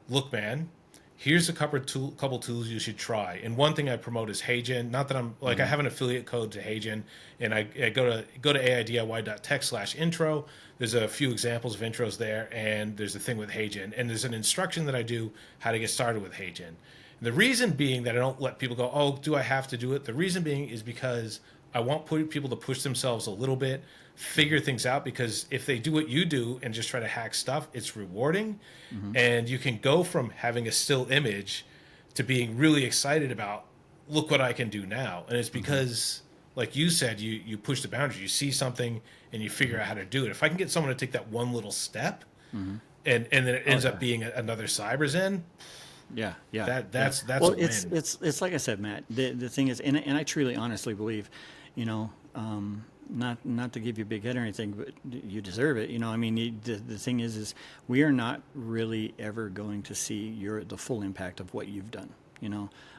Speaker 2: look, man, here's a couple tools you should try. And one thing I promote is HeyGen. Not that I'm like I have an affiliate code to HeyGen, and I go to aidiy.tech/intro. There's a few examples of intros there, and there's a thing with HeyGen, and there's an instruction that I do how to get started with HeyGen. And the reason being that I don't let people go, oh, do I have to do it? The reason being is because I want people to push themselves a little bit, figure things out, because if they do what you do and just try to hack stuff, it's rewarding. And you can go from having a still image to being really excited about, look what I can do now. And it's because, like you said, you push the boundaries. You see something and you figure out how to do it. If I can get someone to take that one little step and then it ends up being another CyberZen, that's
Speaker 1: well,
Speaker 2: a win.
Speaker 1: It's like I said, Matt. The thing is, and I truly, honestly believe, not to give you a big head or anything, but you deserve it. I mean, the thing is we are not really ever going to see the full impact of what you've done.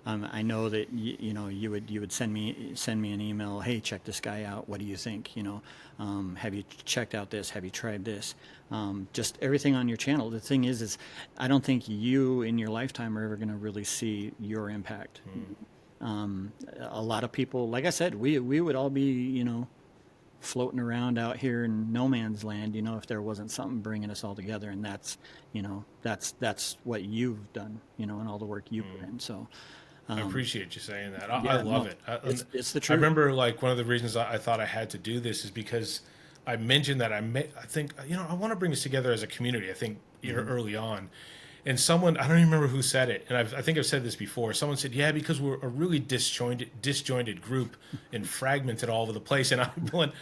Speaker 1: I know that you would send me an email. Hey, check this guy out. What do you think? Have you checked out this? Have you tried this? Just everything on your channel. The thing is I don't think you in your lifetime are ever going to really see your impact. A lot of people, like I said, we would all be, floating around out here in no man's land, if there wasn't something bringing us all together. And that's what you've done, and all the work you put in. So
Speaker 2: I appreciate you saying that. I love it.
Speaker 1: It's the truth.
Speaker 2: I remember, like, one of the reasons I thought I had to do this is because I mentioned that I think, I want to bring this together as a community. I think early on. And someone, I don't even remember who said it, and I think I've said this before. Someone said, yeah, because we're a really disjointed group and fragmented all over the place. And I'm going,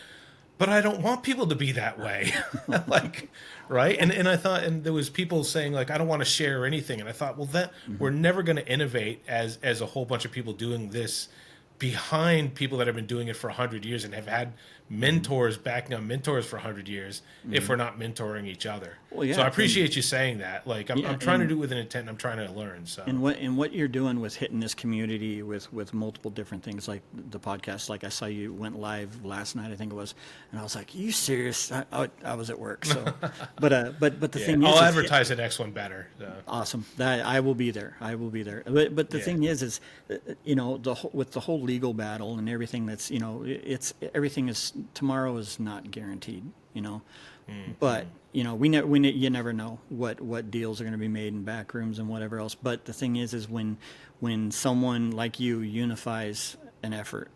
Speaker 2: but I don't want people to be that way. Like, right? And I thought, and there was people saying, like, I don't want to share anything. And I thought, well, we're never going to innovate as a whole bunch of people doing this behind people that have been doing it for 100 years and have had mentors backing on mentors for 100 years if we're not mentoring each other. Well, yeah, so I appreciate you saying that. Like, I'm trying to do it with an intent, and I'm trying to learn. So
Speaker 1: and what you're doing with hitting this community with multiple different things, like the podcast. Like, I saw you went live last night, I think it was, and I was like, "Are you serious?" I was at work, so but the thing is,
Speaker 2: I'll advertise the next one better. So.
Speaker 1: Awesome. That I will be there. But the thing is with the whole legal battle and everything that's, everything is, tomorrow is not guaranteed, but you never know what deals are going to be made in back rooms and whatever else. But the thing is when someone like you unifies an effort,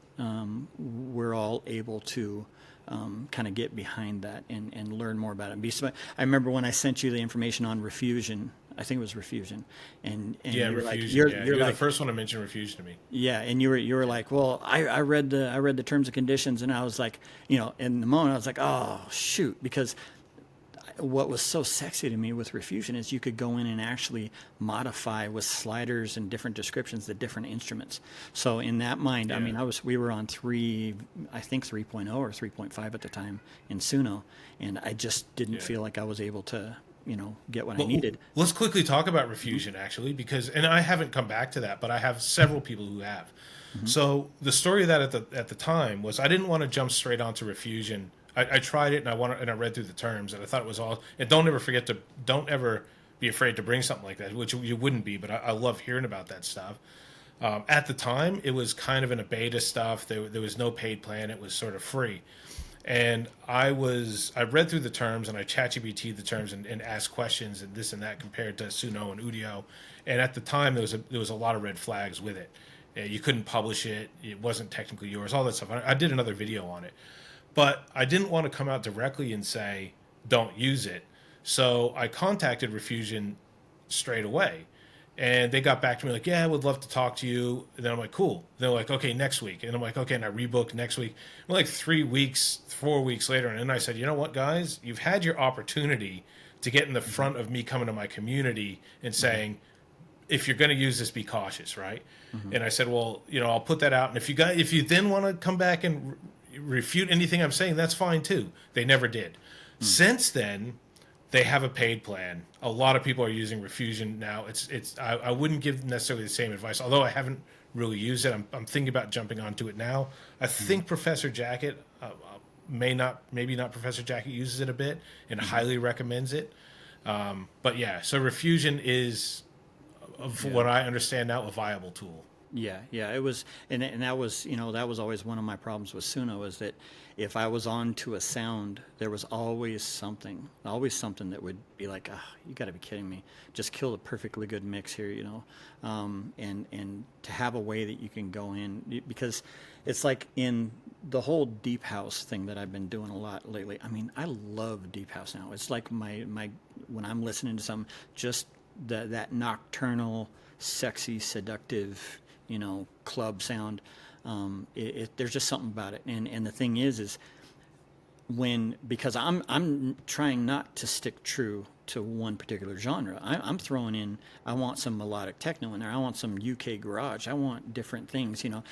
Speaker 1: we're all able to kind of get behind that and learn more about it. I remember when I sent you the information on Refusion. I think it was Refusion, and
Speaker 2: yeah,
Speaker 1: you're
Speaker 2: Refusion.
Speaker 1: like,
Speaker 2: you're
Speaker 1: like,
Speaker 2: the first one to mention Refusion to me.
Speaker 1: yeah, and you were like, well, I read the terms and conditions, and I was like, in the moment I was like, oh shoot, because what was so sexy to me with Refusion is you could go in and actually modify with sliders and different descriptions the different instruments. So in that mind, I mean, we were on I think 3.0 or 3.5 at the time in Suno, and I just didn't feel like I was able to, get what I needed.
Speaker 2: Let's quickly talk about Refusion actually, and I haven't come back to that, but I have several people who have. Mm-hmm. So the story of that at the time was I didn't want to jump straight onto Refusion. I tried it and I read through the terms and I thought it was all. And don't ever be afraid to bring something like that, which you wouldn't be. But I love hearing about that stuff. At the time, it was kind of in a beta stuff. There was no paid plan. It was sort of free. And I read through the terms and I ChatGPT the terms and asked questions and this and that compared to Suno and Udio. And at the time, there was a lot of red flags with it. You couldn't publish it. It wasn't technically yours. All that stuff. I did another video on it. But I didn't want to come out directly and say, don't use it. So I contacted Refusion straight away. And they got back to me like, yeah, I would love to talk to you. And then I'm like, cool. They're like, okay, next week. And I'm like, okay, and I rebooked next week. And like 4 weeks later. And then I said, you know what, guys? You've had your opportunity to get in the front of me coming to my community and saying, if you're going to use this, be cautious, right? Mm-hmm. And I said, well, I'll put that out. And if you then want to come back and refute anything I'm saying, that's fine too. They never did. Since then, they have a paid plan. A lot of people are using Refusion now. I wouldn't give necessarily the same advice, although I haven't really used it. I'm thinking about jumping onto it now. I think Professor Jacket, maybe not Professor Jacket, uses it a bit and highly recommends it. But yeah, so Refusion is, from what I understand now, a viable tool.
Speaker 1: Yeah, it was, and that was, that was always one of my problems with Suno, is that if I was on to a sound, there was always something that would be like, you got to be kidding me! Just killed a perfectly good mix here, and to have a way that you can go in, because it's like in the whole deep house thing that I've been doing a lot lately. I mean, I love deep house now. It's like my when I'm listening to some, just that nocturnal, sexy, seductive, club sound. There's just something about it. And the thing is because I'm trying not to stick true to one particular genre. I'm throwing in, I want some melodic techno in there. I want some UK garage. I want different things,
Speaker 2: And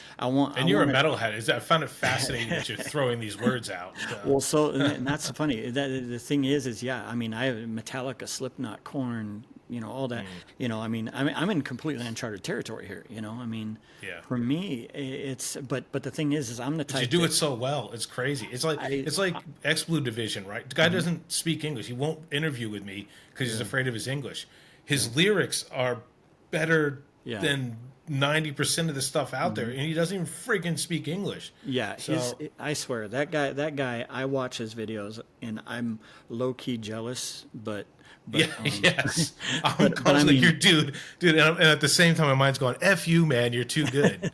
Speaker 2: you're a metalhead. I found it fascinating that you're throwing these words out.
Speaker 1: Well, and that's funny. The thing is, yeah, I mean, I have Metallica, Slipknot, Korn, all that. I mean, I'm in completely uncharted territory here. I mean, for me, it's but the thing is I'm the type.
Speaker 2: But you do it so well. It's crazy. It's like X-Blue Division, right? The guy doesn't speak English. He won't interview with me because he's afraid of his English. His lyrics are better than 90% of the stuff out there, and he doesn't even freaking speak English.
Speaker 1: Yeah, so, I swear that guy. I watch his videos, and I'm low key jealous, but
Speaker 2: yes, I'm constantly your dude, and at the same time, my mind's going, "F you, man, you're too good."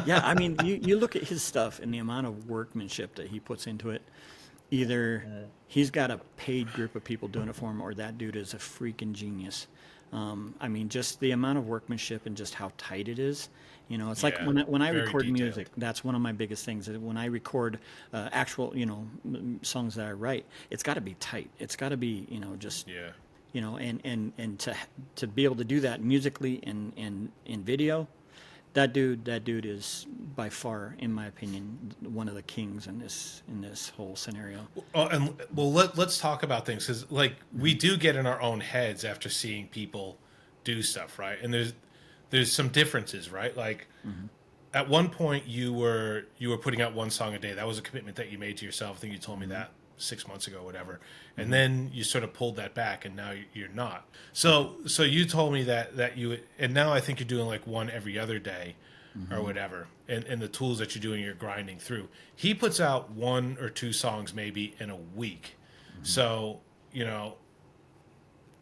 Speaker 1: Yeah, I mean, you look at his stuff and the amount of workmanship that he puts into it. Either he's got a paid group of people doing it for him, or that dude is a freaking genius. I mean, just the amount of workmanship and just how tight it is. It's like when I record
Speaker 2: detailed
Speaker 1: music, that's one of my biggest things. When I record actual, songs that I write, it's got to be tight. It's got to be, just, and to be able to do that musically and in video, that dude is by far, in my opinion, one of the kings in this whole scenario.
Speaker 2: Let's talk about things, because we do get in our own heads after seeing people do stuff, right? And there's some differences, right? Like at one point you were putting out one song a day. That was a commitment that you made to yourself. I think you told me that 6 months ago, whatever. And then you sort of pulled that back, and now you're not. So you told me that you, and now I think you're doing like one every other day. or whatever, and the tools that you're doing, you're grinding through. He puts out 1 or 2 songs maybe in a week. So,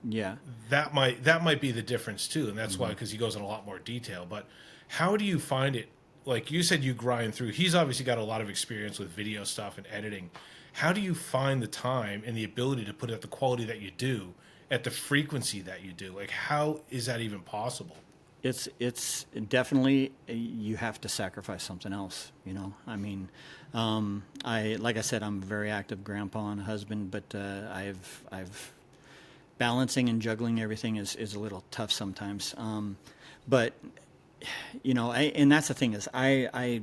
Speaker 1: Yeah.
Speaker 2: that might be the difference too. And that's why, because he goes in a lot more detail. But how do you find it? Like you said, you grind through. He's obviously got a lot of experience with video stuff and editing. How do you find the time and the ability to put out the quality that you do at the frequency that you do? Like, how is that even possible?
Speaker 1: It's definitely, you have to sacrifice something else, I mean, like I said, I'm a very active grandpa and husband, but I've balancing and juggling everything is a little tough sometimes. But and that's the thing is I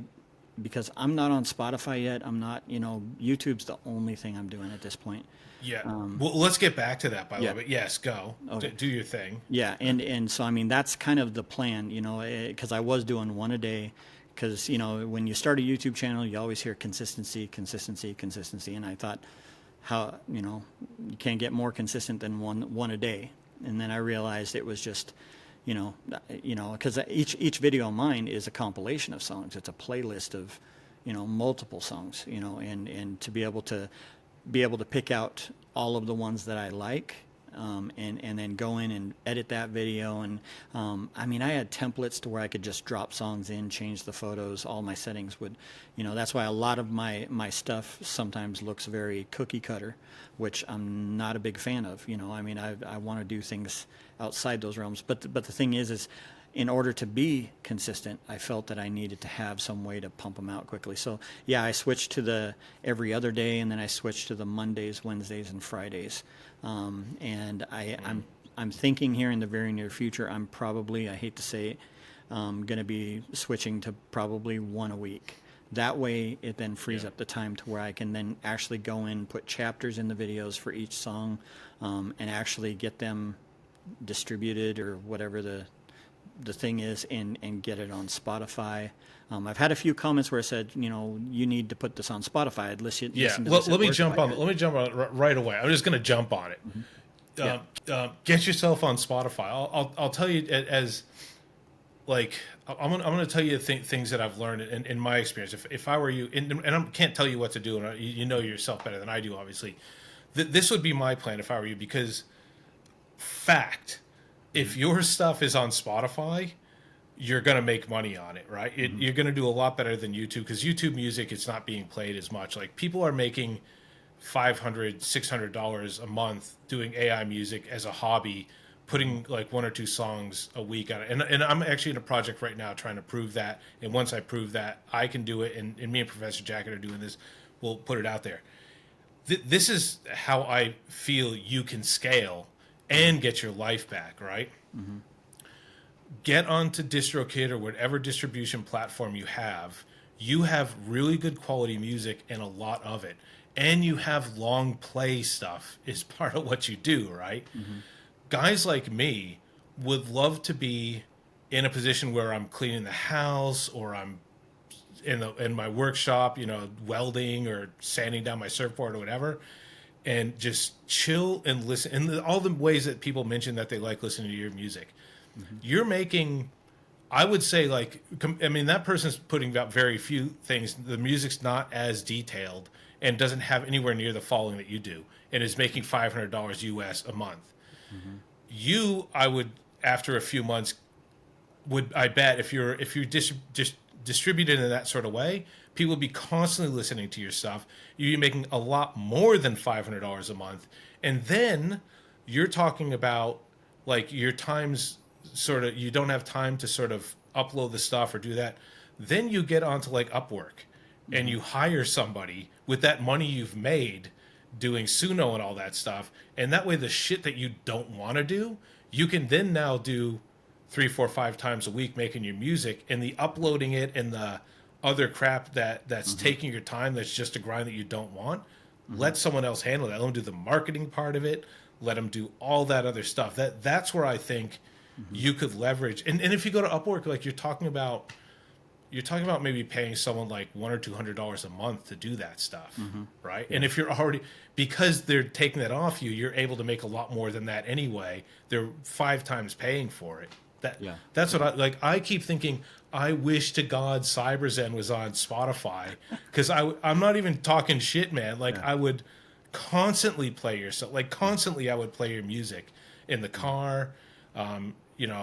Speaker 1: because I'm not on Spotify yet. I'm not, YouTube's the only thing I'm doing at this point.
Speaker 2: Yeah. Well, let's get back to that, by the way. But yes, go.
Speaker 1: Okay.
Speaker 2: Do your thing.
Speaker 1: Yeah, and so, I mean, that's kind of the plan, because I was doing one a day. Because, when you start a YouTube channel, you always hear consistency. And I thought, you can't get more consistent than one a day. And then I realized it was just, because each video of mine is a compilation of songs. It's a playlist of, multiple songs, and to be able to pick out all of the ones that I like, and then go in and edit that video. And I mean, I had templates to where I could just drop songs in, change the photos, all my settings would, that's why a lot of my stuff sometimes looks very cookie cutter, which I'm not a big fan of. I mean, I want to do things outside those realms. But the thing is in order to be consistent, I felt that I needed to have some way to pump them out quickly. So yeah, I switched to the every other day, and then I switched to the Mondays, Wednesdays, and Fridays. And I'm thinking here in the very near future, I'm probably, I hate to say it, going to be switching to probably 1 a week. That way, it then frees up the time to where I can then actually go in, put chapters in the videos for each song, and actually get them distributed or whatever the thing is, and get it on Spotify. I've had a few comments where I said, you need to put this on Spotify. I'd listen to this.
Speaker 2: Let me jump on it right away. I'm just going to jump on it. Get yourself on Spotify. I'll tell you, as like, I'm going to tell you things that I've learned in my experience. If I were you, and I can't tell you what to do, and you know yourself better than I do, obviously. This would be my plan if I were you, because fact, if your stuff is on Spotify, you're going to make money on it, right? You're going to do a lot better than YouTube, because YouTube music, it's not being played as much. Like, people are making $500, $600 a month doing AI music as a hobby, putting like 1 or 2 songs a week on it. And I'm actually in a project right now trying to prove that. And once I prove that I can do it, and me and Professor Jacket are doing this, we'll put it out there. This is how I feel you can scale and get your life back, right? Mm-hmm. Get onto DistroKid or whatever distribution platform you have. You have really good quality music, and a lot of it. And you have long play stuff is part of what you do, right? Mm-hmm. Guys like me would love to be in a position where I'm cleaning the house, or I'm in my workshop, welding or sanding down my surfboard or whatever, and just chill and listen. And all the ways that people mention that they like listening to your music. Mm-hmm. You're making, I would say, that person's putting out very few things. The music's not as detailed and doesn't have anywhere near the following that you do, and is making $500 US a month. Mm-hmm. You, I would, after a few months, I bet if you distributed in that sort of way, people would be constantly listening to your stuff. You'd be making a lot more than $500 a month. And then you're talking about, like, your times sort of, you don't have time to sort of upload the stuff or do that. Then you get onto like Upwork, and you hire somebody with that money you've made doing Suno and all that stuff. And that way, the shit that you don't want to do, you can then now do 3, 4, 5 times a week making your music, and the uploading it and the other crap that's taking your time, that's just a grind that you don't want. Let someone else handle that. Let them do the marketing part of it. Let them do all that other stuff. That's where I think you could leverage. And if you go to Upwork, like, you're talking about maybe paying someone like $100 or $200 a month to do that stuff, right? Yeah. And if you're already, because they're taking that off you, you're able to make a lot more than that anyway. They're 5 times paying for it. That's what I like. I keep thinking, I wish to God CyberZen was on Spotify, because I'm not even talking shit, man. Like I would constantly play your stuff. Like constantly, I would play your music in the car.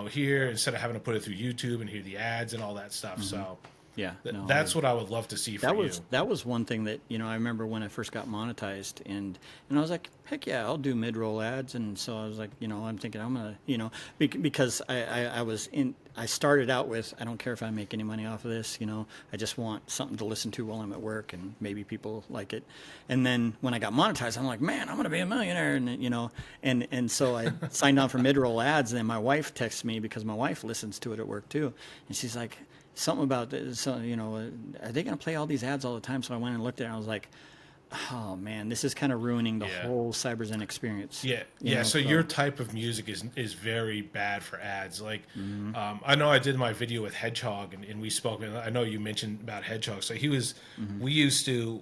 Speaker 2: Here, instead of having to put it through YouTube and hear the ads and all that stuff. So
Speaker 1: Yeah,
Speaker 2: that's what I would love to see for you.
Speaker 1: That was one thing that, I remember when I first got monetized, and I was like, heck yeah, I'll do mid-roll ads. And so I was like, I'm thinking I'm gonna, because I started out with, I don't care if I make any money off of this, I just want something to listen to while I'm at work, and maybe people like it. And then when I got monetized, I'm like, man, I'm gonna be a millionaire, and so I signed on for mid-roll ads. And then my wife texts me, because my wife listens to it at work too, and she's like, something about this, are they going to play all these ads all the time? So I went and looked at it, and I was like, oh man, this is kind of ruining the whole CyberZen experience.
Speaker 2: So your type of music is very bad for ads. Like, I know I did my video with Hedgehog, and we spoke, and I know you mentioned about Hedgehog. So we used to,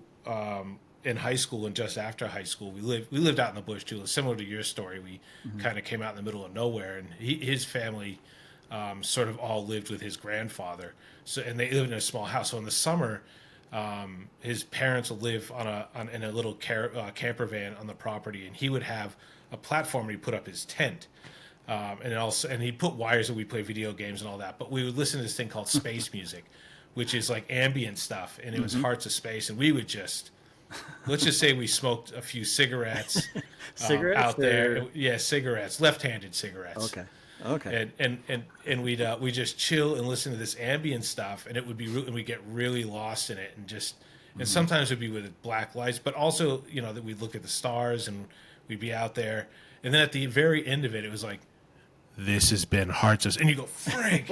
Speaker 2: in high school and just after high school, we lived out in the bush too, similar to your story. We kind of came out in the middle of nowhere, and his family sort of all lived with his grandfather. And they lived in a small house. So in the summer, his parents would live in a little camper van on the property, and he would have a platform where he put up his tent, and he'd put wires, and we'd play video games and all that. But we would listen to this thing called space music, which is like ambient stuff, and it was Hearts of Space, and we would let's just say we smoked a few cigarettes, out there. Yeah, cigarettes, left-handed cigarettes.
Speaker 1: Okay.
Speaker 2: And we'd just chill and listen to this ambient stuff, and and we'd get really lost in it, and sometimes it'd be with black lights, but also that we'd look at the stars, and we'd be out there, and then at the very end of it, it was like, this has been Hearts of, and you go, Frank,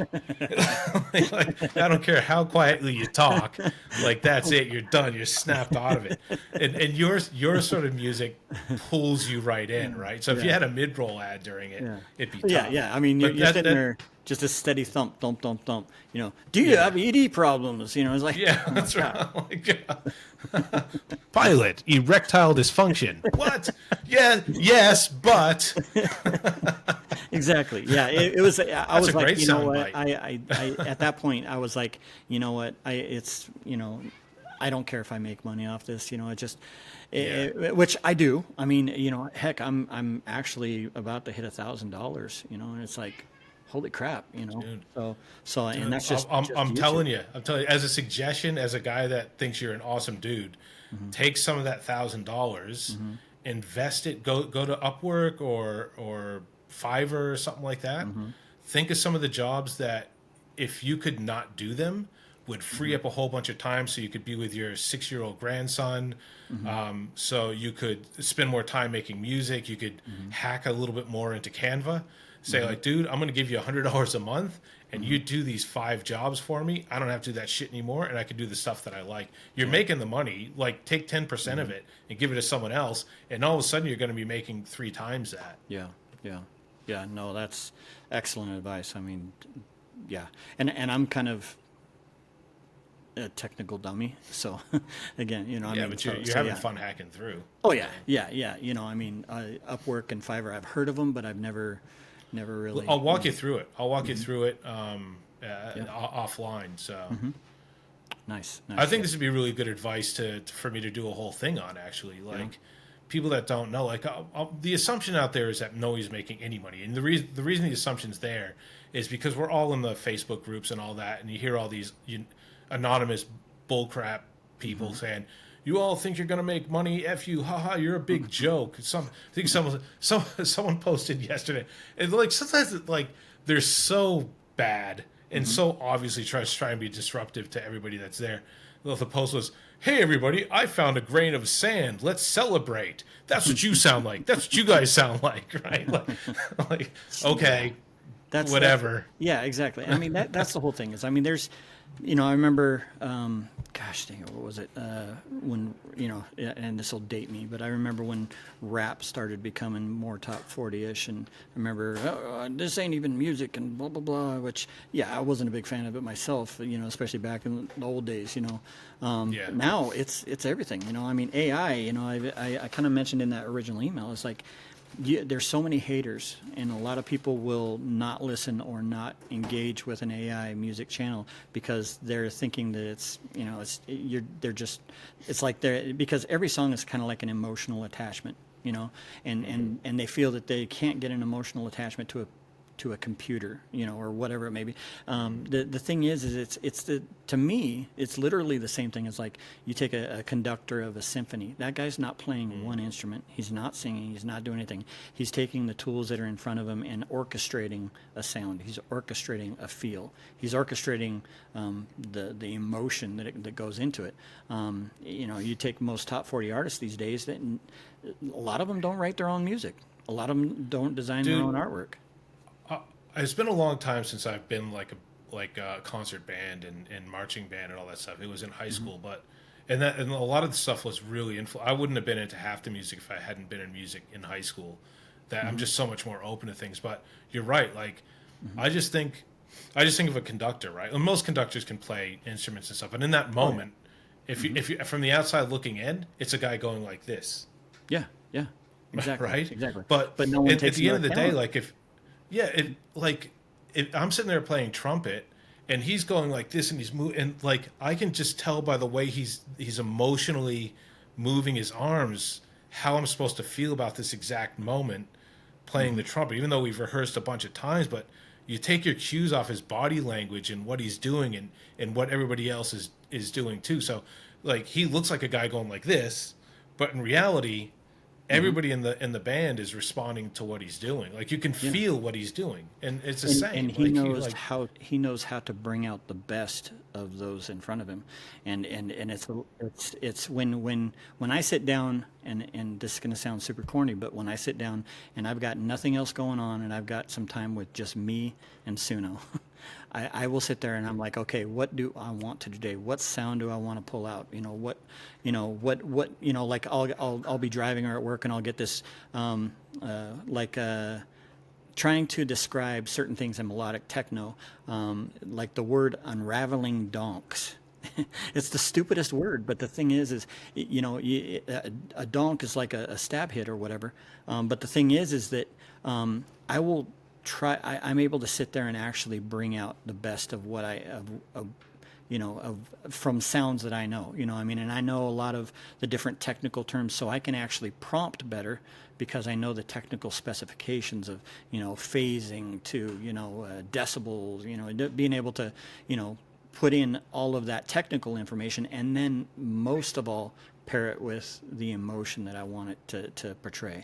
Speaker 2: like, I don't care how quietly you talk, like that's it, you're done, you're snapped out of it, and your sort of music pulls you right in, right? So if you had a mid-roll ad during it, it'd be tough.
Speaker 1: I mean, you're sitting there, just a steady thump, thump, thump, thump. Do you have ED problems? It's like,
Speaker 2: that's right. Pilot, erectile dysfunction. What? Yes, but.
Speaker 1: Exactly. Yeah, it was. I was like,
Speaker 2: what?
Speaker 1: I at that point, I was like, what? I don't care if I make money off this. Which I do. I mean, heck, I'm actually about to hit $1,000. And it's like, holy crap, Dude. So and that's just.
Speaker 2: I'm telling you, as a suggestion, as a guy that thinks you're an awesome dude, take some of that $1,000, invest it. Go to Upwork or Fiverr or something like that. Think of some of the jobs that, if you could not do them, would free up a whole bunch of time, so you could be with your 6-year-old grandson. So you could spend more time making music. You could hack a little bit more into Canva. Say like, dude, I'm going to give you $100 a month, and you do these 5 jobs for me. I don't have to do that shit anymore, and I can do the stuff that I like. You're making the money. Like, take 10% of it and give it to someone else, and all of a sudden you're going to be making 3 times that.
Speaker 1: Yeah, no, that's excellent advice. I mean, and I'm kind of a technical dummy, so again,
Speaker 2: but you're having fun hacking through.
Speaker 1: Oh yeah. I mean, Upwork and Fiverr, I've heard of them, but I've never really.
Speaker 2: I'll walk you through it. Offline. So.
Speaker 1: Nice.
Speaker 2: I think this would be really good advice for me to do a whole thing on, actually. Like, people that don't know, like, the assumption out there is that nobody's making any money, and the reason the assumption's there is because we're all in the Facebook groups and all that, and you hear all these anonymous bullcrap people saying, "You all think you're going to make money? F you, haha! You're a big joke." I think someone posted yesterday, and like sometimes they're so bad and so obviously try and be disruptive to everybody that's there. Well, the post was, "Hey everybody, I found a grain of sand. Let's celebrate." That's what you sound like. That's what you guys sound like, right? Like okay, that's whatever.
Speaker 1: Exactly. I mean, that's the whole thing. Is, I mean, there's, I remember, gosh dang it, what was it? When, and this will date me, but I remember when rap started becoming more top 40-ish, and I remember, this ain't even music and blah, blah, blah, which, I wasn't a big fan of it myself, especially back in the old days, Now it's everything, I mean, AI, I kind of mentioned in that original email, it's like, there's so many haters, and a lot of people will not listen or not engage with an AI music channel because they're thinking that it's like because every song is kind of like an emotional attachment, and they feel that they can't get an emotional attachment to a computer, or whatever it may be. The thing is to me, it's literally the same thing as like you take a conductor of a symphony. That guy's not playing one instrument. He's not singing. He's not doing anything. He's taking the tools that are in front of him and orchestrating a sound. He's orchestrating a feel. He's orchestrating the emotion that goes into it. You take most top 40 artists these days, that a lot of them don't write their own music. A lot of them don't design their own artwork.
Speaker 2: It's been a long time since I've been like a concert band and marching band and all that stuff. It was in high school, but and a lot of the stuff was really I wouldn't have been into half the music if I hadn't been in music in high school. That I'm just so much more open to things. But you're right. Like I just think of a conductor, right? And most conductors can play instruments and stuff, and in that moment, if you from the outside looking in, it's a guy going like this.
Speaker 1: Yeah, exactly,
Speaker 2: right,
Speaker 1: exactly.
Speaker 2: But
Speaker 1: no one takes
Speaker 2: at the end of the day,
Speaker 1: account.
Speaker 2: like if I'm sitting there playing trumpet and he's going like this and he's moving, and like I can just tell by the way he's emotionally moving his arms how I'm supposed to feel about this exact moment playing the trumpet, even though we've rehearsed a bunch of times. But you take your cues off his body language and what he's doing and what everybody else is doing too. So like he looks like a guy going like this, but in reality everybody in the band is responding to what he's doing. Like you can feel what he's doing, and it's the same.
Speaker 1: And he knows how to bring out the best of those in front of him, and it's when I sit down and this is going to sound super corny, but when I sit down and I've got nothing else going on and I've got some time with just me and Suno. I will sit there and I'm like, okay, what do I want to do today? What sound do I want to pull out? Like I'll be driving or at work and I'll get this, trying to describe certain things in melodic techno, like the word unraveling donks. It's the stupidest word, but the thing is a donk is like a stab hit or whatever. But the thing is that I will try. I'm able to sit there and actually bring out the best of what from sounds that I know. And I know a lot of the different technical terms, so I can actually prompt better because I know the technical specifications of phasing to decibels. Being able to put in all of that technical information, and then most of all pair it with the emotion that I want it to portray.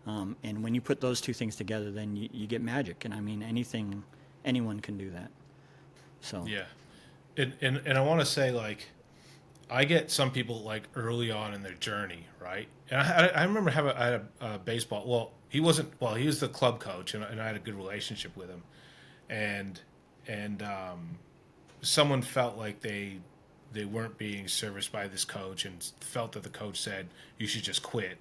Speaker 1: And when you put those two things together, then you get magic. And anyone can do that. So
Speaker 2: yeah, and I want to say, like, I get some people like early on in their journey, right? And I remember I had a baseball. Well, he was the club coach, and I had a good relationship with him, and someone felt like they weren't being serviced by this coach and felt that the coach said you should just quit.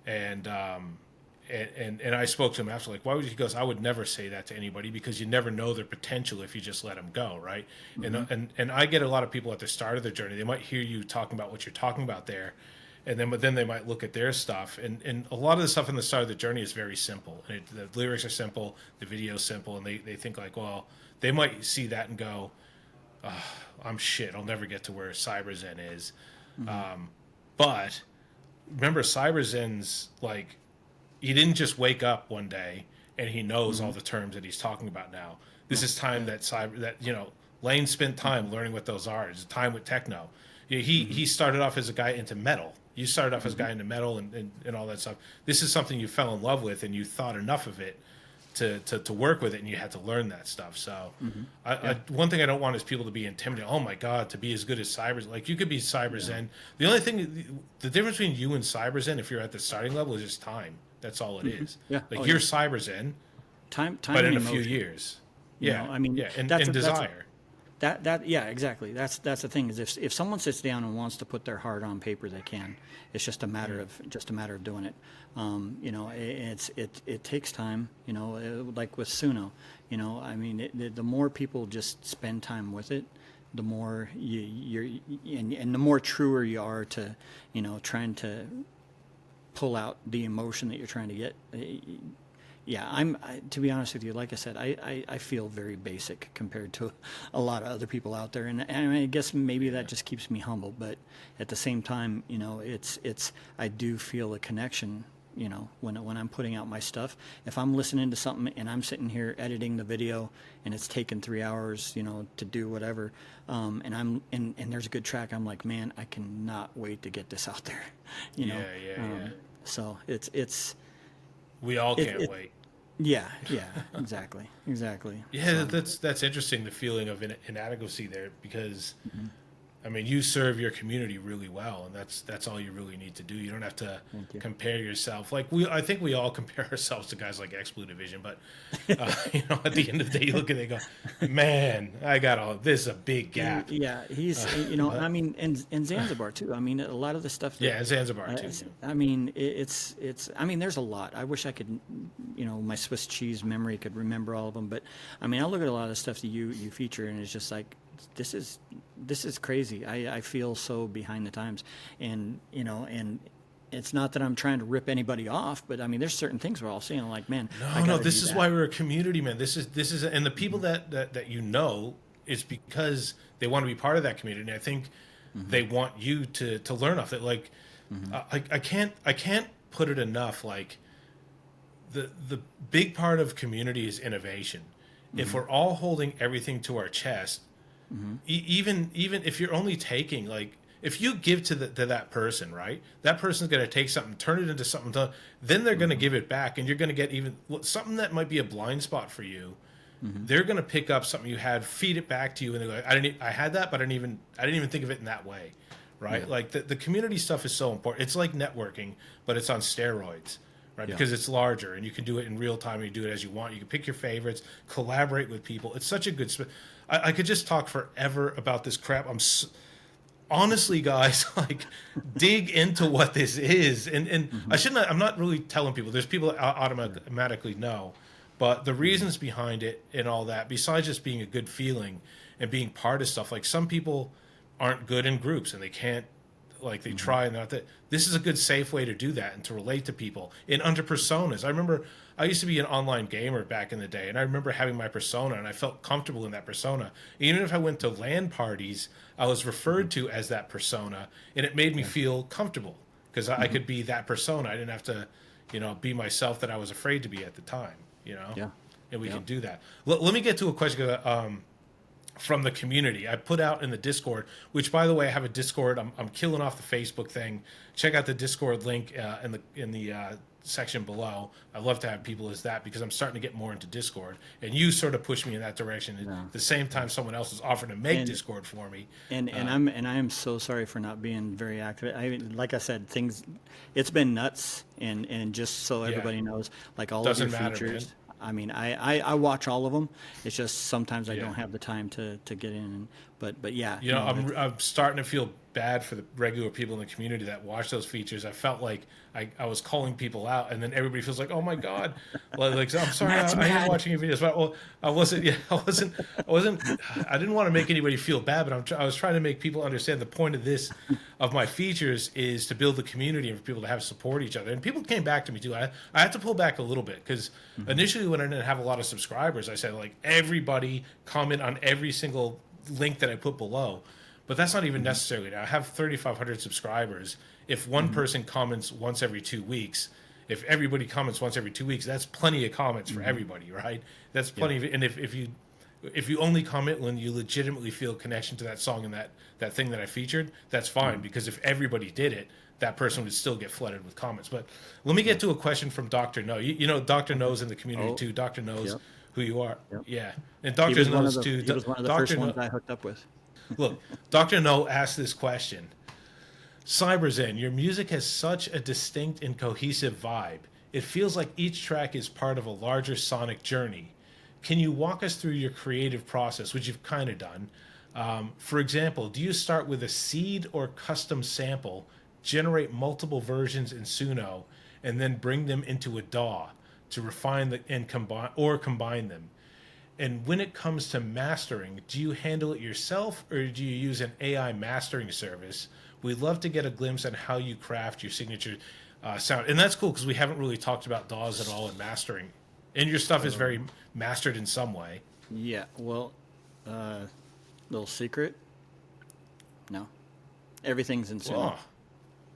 Speaker 2: And I spoke to him after, like, why would he goes, I would never say that to anybody because you never know their potential if you just let them go, right? Mm-hmm. And I get a lot of people at the start of their journey, they might hear you talking about what you're talking about there, but then they might look at their stuff, and a lot of the stuff in the start of the journey is very simple. And the lyrics are simple, the video's simple, and they think like, well, they might see that and go, I'm shit, I'll never get to where CyberZen is. Mm-hmm. But remember, CyberZen's like, he didn't just wake up one day and he knows all the terms that he's talking about now. This is time that Lane spent time learning what those are. It's time with techno. He started off as a guy into metal. You started off as a guy into metal and all that stuff. This is something you fell in love with and you thought enough of it to work with it, and you had to learn that stuff. So one thing I don't want is people to be intimidated. Oh my God, to be as good as CyberZen. Like, you could be CyberZen. The only thing, the difference between you and CyberZen, if you're at the starting level, is just time. That's all it is. Yeah. Like, you're CyberZen,
Speaker 1: time,
Speaker 2: but in a
Speaker 1: emotion.
Speaker 2: few years.
Speaker 1: And
Speaker 2: desire.
Speaker 1: Exactly. That's the thing, is if someone sits down and wants to put their heart on paper, they can. It's just a matter of doing it. It takes time. Like with Suno. The more people just spend time with it, the more you're and the more truer you are to trying to pull out the emotion that you're trying to get. Yeah, to be honest with you, like I said, I feel very basic compared to a lot of other people out there, and I guess maybe that just keeps me humble. But at the same time, I do feel a connection. When I'm putting out my stuff, if I'm listening to something and I'm sitting here editing the video and it's taken 3 hours, to do whatever, and there's a good track, I'm like, man, I cannot wait to get this out there. So it's.
Speaker 2: We all can't wait.
Speaker 1: Yeah, exactly.
Speaker 2: Yeah, that's interesting, the feeling of inadequacy there, because I mean, you serve your community really well, and that's all you really need to do. You don't have to compare yourself. Like I think we all compare ourselves to guys like X Blue Division, but at the end of the day, you look at it and go, man, I got all this is a big gap.
Speaker 1: Yeah, he's I mean, and Zanzibar too. I mean, a lot of the stuff.
Speaker 2: Zanzibar too.
Speaker 1: I mean, it's. I mean, there's a lot. I wish I could, my Swiss cheese memory could remember all of them. But I mean, I look at a lot of the stuff that you feature, and it's just like, this is crazy. I feel so behind the times, and it's not that I'm trying to rip anybody off, but I mean, there's certain things we're all seeing. I'm like, man,
Speaker 2: no, this is why we're a community, man. This is, and the people that is because they want to be part of that community. And I think they want you to learn off it. Like, I can't put it enough. Like, the big part of community is innovation. If we're all holding everything to our chest. Even if you're only taking, like, if you give to that person, right, that person's going to take something, turn it into something, then they're going to give it back, and you're going to get even something that might be a blind spot for you. They're going to pick up something you had, feed it back to you, and they're like, I had that, but I didn't even think of it in that way, right? Yeah. Like the community stuff is so important. It's like networking, but it's on steroids. Right? Yeah. Because it's larger, and you can do it in real time, and you do it as you want. You can pick your favorites, collaborate with people. It's such a good. I could just talk forever about this crap. Honestly, guys, like, dig into what this is, and I shouldn't. I'm not really telling people. There's people that automatically know, but the reasons behind it and all that, besides just being a good feeling and being part of stuff. Like, some people aren't good in groups, and they can't. Like, they try and not that. This is a good, safe way to do that and to relate to people in under personas. I remember I used to be an online gamer back in the day, and I remember having my persona, and I felt comfortable in that persona. Even if I went to LAN parties, I was referred to as that persona, and it made me feel comfortable because I could be that persona. I didn't have to, be myself that I was afraid to be at the time.
Speaker 1: Yeah.
Speaker 2: And we can do that. Let me get to a question. From the community, I put out in the Discord, which, by the way, I have a Discord. I'm killing off the Facebook thing. Check out the Discord link in the section below. I love to have people as that, because I'm starting to get more into Discord, and you sort of pushed me in that direction. At the same time, someone else is offering to make Discord for me.
Speaker 1: And I am so sorry for not being very active. Like I said, it's been nuts, and just so everybody knows, like, all of your features. Man. I mean, I watch all of them. It's just sometimes I don't have the time to get in. But yeah.
Speaker 2: I'm starting to feel bad for the regular people in the community that watch those features. I felt like I was calling people out, and then everybody feels like, oh my God, like, I'm sorry, I am watching your videos. But, well, I wasn't. Yeah, I wasn't. I didn't want to make anybody feel bad, but I was trying to make people understand the point of my features is to build the community and for people to have support each other. And people came back to me too. I had to pull back a little bit, because initially, when I didn't have a lot of subscribers, I said, like, everybody comment on every single link that I put below. But that's not even necessary. I have 3,500 subscribers. If one person comments once every 2 weeks, if everybody comments once every 2 weeks, that's plenty of comments for everybody, right? That's plenty of, and if you only comment when you legitimately feel connection to that song and that thing that I featured, that's fine, because if everybody did it, that person would still get flooded with comments. But let me get to a question from Dr. No. Dr. No's in the community too. Dr. Knows who you are. Yep. Yeah. And Dr. knows too.
Speaker 1: He was one of the first ones I hooked up with.
Speaker 2: Look, Dr. No asked this question. CyberZen, your music has such a distinct and cohesive vibe. It feels like each track is part of a larger sonic journey. Can you walk us through your creative process, which you've kind of done? For example, do you start with a seed or custom sample, generate multiple versions in Suno, and then bring them into a DAW to refine and combine them? And when it comes to mastering, do you handle it yourself, or do you use an AI mastering service we'd love to get a glimpse on how you craft your signature sound. And that's cool because we haven't really talked about DAWs at all in mastering. And your stuff is very mastered in some way.
Speaker 1: Yeah, well, little secret. No, everything's in Suno.
Speaker 2: Oh,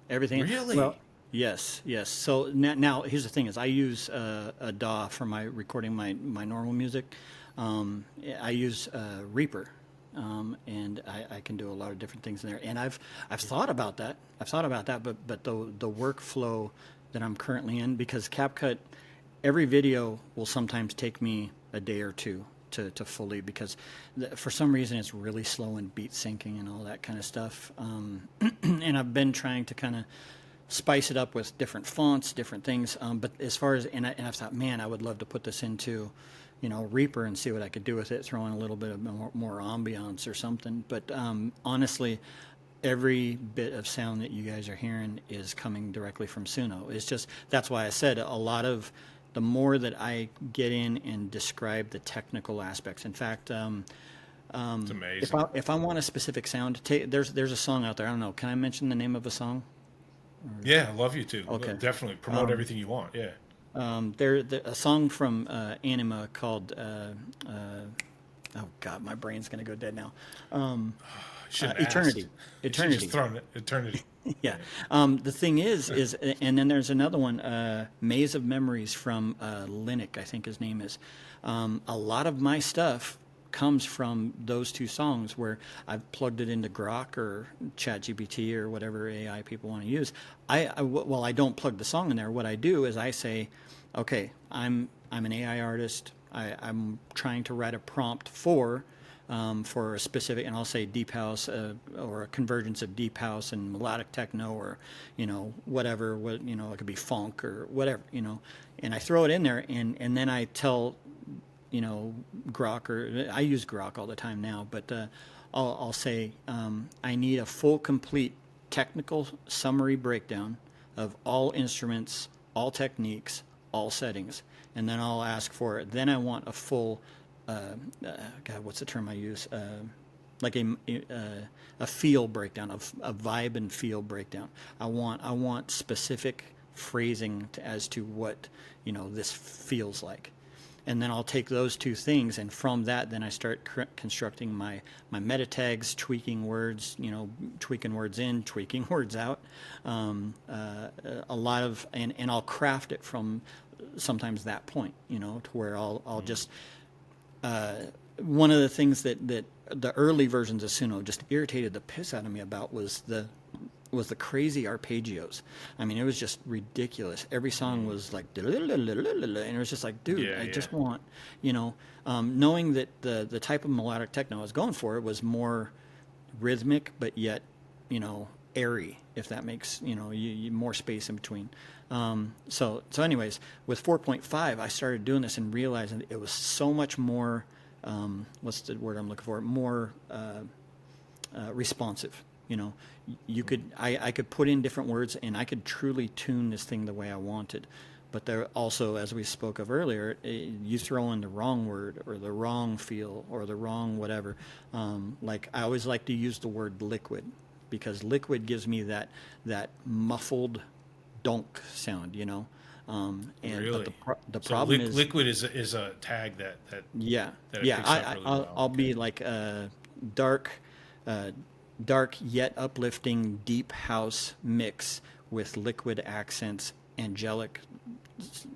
Speaker 1: Everything.
Speaker 2: really?
Speaker 1: Well, yes, yes. So now here's the thing: is I use a DAW for my recording my normal music. I use Reaper, and I can do a lot of different things in there. And I've thought about that. But the workflow that I'm currently in, because CapCut, every video will sometimes take me a day or two to fully, because for some reason it's really slow in beat syncing and all that kind of stuff. And I've been trying to kind of spice it up with different fonts, different things. But as far as, and I've thought, man, I would love to put this into, Reaper and see what I could do with it, throw in a little bit of more ambiance or something. But honestly, every bit of sound that you guys are hearing is coming directly from Suno. It's just, that's why I said a lot of, the more that I get in and describe the technical aspects. In fact,
Speaker 2: it's amazing.
Speaker 1: If I want a specific sound, there's a song out there. I don't know. Can I mention the name of a song?
Speaker 2: Yeah, I love you too.
Speaker 1: Okay.
Speaker 2: Definitely promote everything you want. Yeah.
Speaker 1: There a song from Anima called oh God, my brain's gonna go dead now. Eternity.
Speaker 2: Eternity. Just thrown it. Eternity.
Speaker 1: Yeah. The thing is, and then there's another one, Maze of Memories from Linux, I think his name is. A lot of my stuff comes from those two songs where I've plugged it into Grok or ChatGPT or whatever AI people want to use. Well, I don't plug the song in there. What I do is I say, okay, I'm an AI artist. I'm trying to write a prompt for a specific, and I'll say deep house or a convergence of deep house and melodic techno, or whatever, it could be funk or whatever, and I throw it in there, and then I tell Grok, or I use Grok all the time now, but I'll say I need a full, complete technical summary breakdown of all instruments, all techniques, all settings, and then I'll ask for it. Then I want a full God, what's the term I use? Like a feel breakdown, a vibe and feel breakdown. I want specific phrasing as to what this feels like, and then I'll take those two things, and from that, then I start constructing my meta tags, tweaking words, tweaking words in, tweaking words out. A lot of, and I'll craft it from sometimes that point, to where I'll just. One of the things that the early versions of Suno just irritated the piss out of me about was the crazy arpeggios. I mean, it was just ridiculous. Every song was like, and it was just like, dude, I just want, knowing that the type of melodic techno I was going for was more rhythmic, but yet, airy, if that makes, you more space in between. So anyways, with 4.5, I started doing this and realizing that it was so much more, what's the word I'm looking for? More responsive. You could, I could put in different words and I could truly tune this thing the way I wanted. But there also, as we spoke of earlier, you throw in the wrong word or the wrong feel or the wrong whatever. Like I always like to use the word liquid, because liquid gives me that muffled donk sound, and
Speaker 2: really?
Speaker 1: But the problem is
Speaker 2: liquid is a tag that
Speaker 1: yeah
Speaker 2: that it picks up really well.
Speaker 1: I'll be like a dark yet uplifting deep house mix with liquid accents, angelic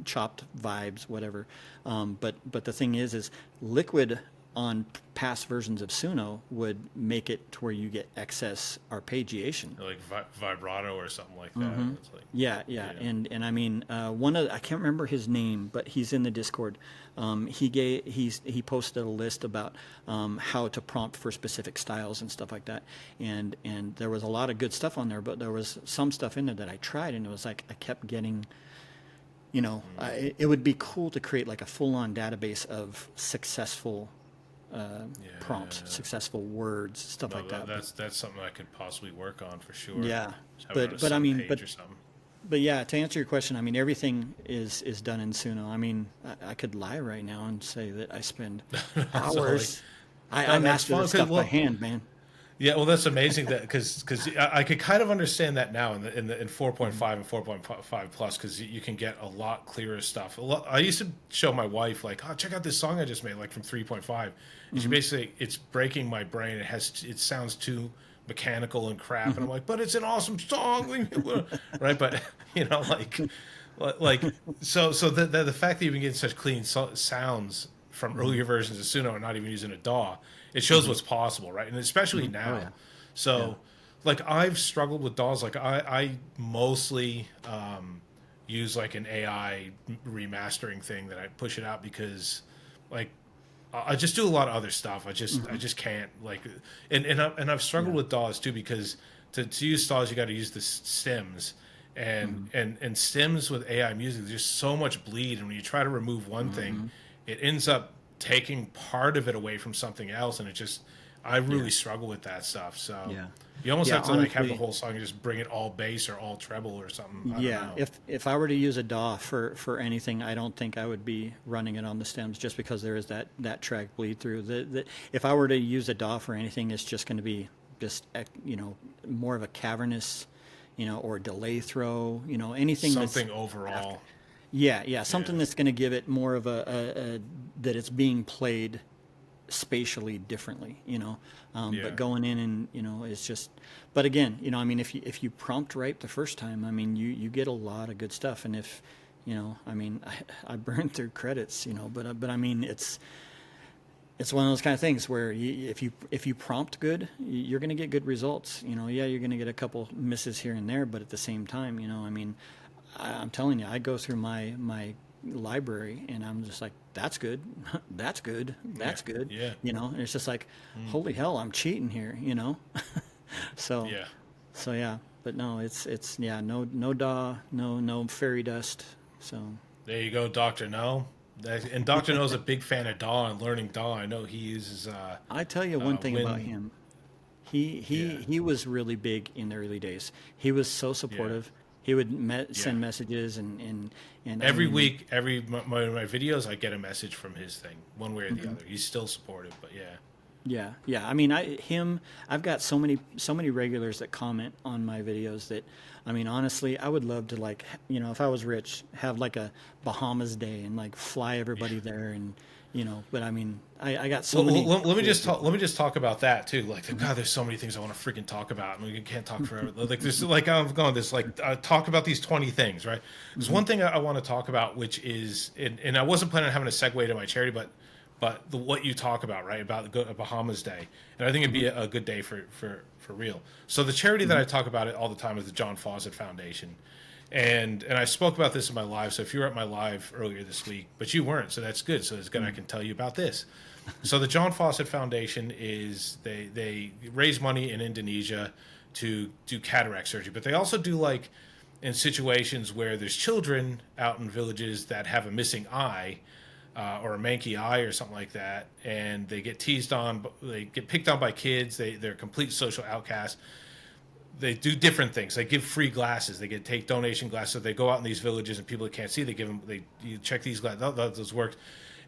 Speaker 1: chopped vibes, whatever. But the thing is liquid on past versions of Suno would make it to where you get excess arpeggiation,
Speaker 2: like vibrato or something like that.
Speaker 1: Mm-hmm.
Speaker 2: It's like,
Speaker 1: yeah. And I mean, I can't remember his name, but he's in the Discord. He posted a list about how to prompt for specific styles and stuff like that. And there was a lot of good stuff on there, but there was some stuff in there that I tried, and it was like I kept getting. It would be cool to create like a full-on database of successful prompts, successful words, stuff like that.
Speaker 2: That's something I could possibly work on for sure.
Speaker 1: Yeah,
Speaker 2: but I mean,
Speaker 1: but yeah, to answer your question, I mean, everything is done in Suno. I mean, I could lie right now and say that I spend hours. I master this stuff by hand, man.
Speaker 2: Yeah, well, that's amazing that because I could kind of understand that now in 4.5 and 4.5 plus because you can get a lot clearer stuff. I used to show my wife like, oh, check out this song I just made, like from 3.5, and she basically it's breaking my brain. It sounds too mechanical and crap, and I'm like, but it's an awesome song, right? But like so the fact that you've been getting such clean sounds from earlier versions of Suno and not even using a DAW, it shows what's possible, right? And especially now.
Speaker 1: Oh, yeah.
Speaker 2: So, like, I've struggled with DAWs. Like, I mostly use like an AI remastering thing that I push it out because, like, I just do a lot of other stuff. I just can't like, and I've struggled with DAWs too because to use DAWs you got to use the stems. And stems with AI music, there's just so much bleed, and when you try to remove one thing, it ends up taking part of it away from something else, and I really struggle with that stuff. So you almost have to like have the whole song and just bring it all bass or all treble or something. I don't know.
Speaker 1: If I were to use a DAW for anything, I don't think I would be running it on the stems just because there is that track bleed through. If I were to use a DAW for anything, it's just going to be just more of a cavernous, or delay throw, anything
Speaker 2: Something overall.
Speaker 1: Something that's going to give it more of a that it's being played spatially differently, but going in and, it's just, but again, I mean, if you prompt right the first time, I mean, you get a lot of good stuff. And if, I mean, I burned through credits, but I mean, it's one of those kind of things where if you prompt good, you're going to get good results. You're going to get a couple misses here and there, but at the same time, I mean, I'm telling you, I go through my library and I'm just like, that's good, that's good, that's good.
Speaker 2: Yeah.
Speaker 1: And it's just like, holy hell, I'm cheating here. So but no, it's no DAW, no fairy dust. So
Speaker 2: there you go, Dr. No. And Dr. No's a big fan of DAW and learning DAW. I know he uses.
Speaker 1: I tell you one thing about him. He was really big in the early days. He was so supportive. He would send messages and
Speaker 2: every week, my videos, I get a message from his thing, one way or the other. He's still supportive, but yeah. I mean, I've got so many regulars that comment on my videos that, I mean, honestly, I would love to, like, if I was rich, have like a Bahamas day and like fly everybody there and, but I mean, I got so many. Let me just talk about that too. Like, God, there's so many things I want to freaking talk about, and we can't talk forever. Like, there's like I'm going this like talk about these 20 things, right? There's one thing I want to talk about, which is, and I wasn't planning on having a segue to my charity, but what you talk about, right, about a Bahamas Day, and I think it'd be a good day for real. So the charity that I talk about it all the time is the John Fawcett Foundation, and I spoke about this in my live. So if you were at my live earlier this week, but you weren't, so that's good. So it's good I can tell you about this. So the John Fawcett Foundation is they raise money in Indonesia to do cataract surgery, but they also do, like, in situations where there's children out in villages that have a missing eye. Or a manky eye or something like that, and they get teased on, they get picked on by kids, they're complete social outcasts. They do different things. They give free glasses. They take donation glasses. So they go out in these villages and people that can't see, you check these glasses. Those work.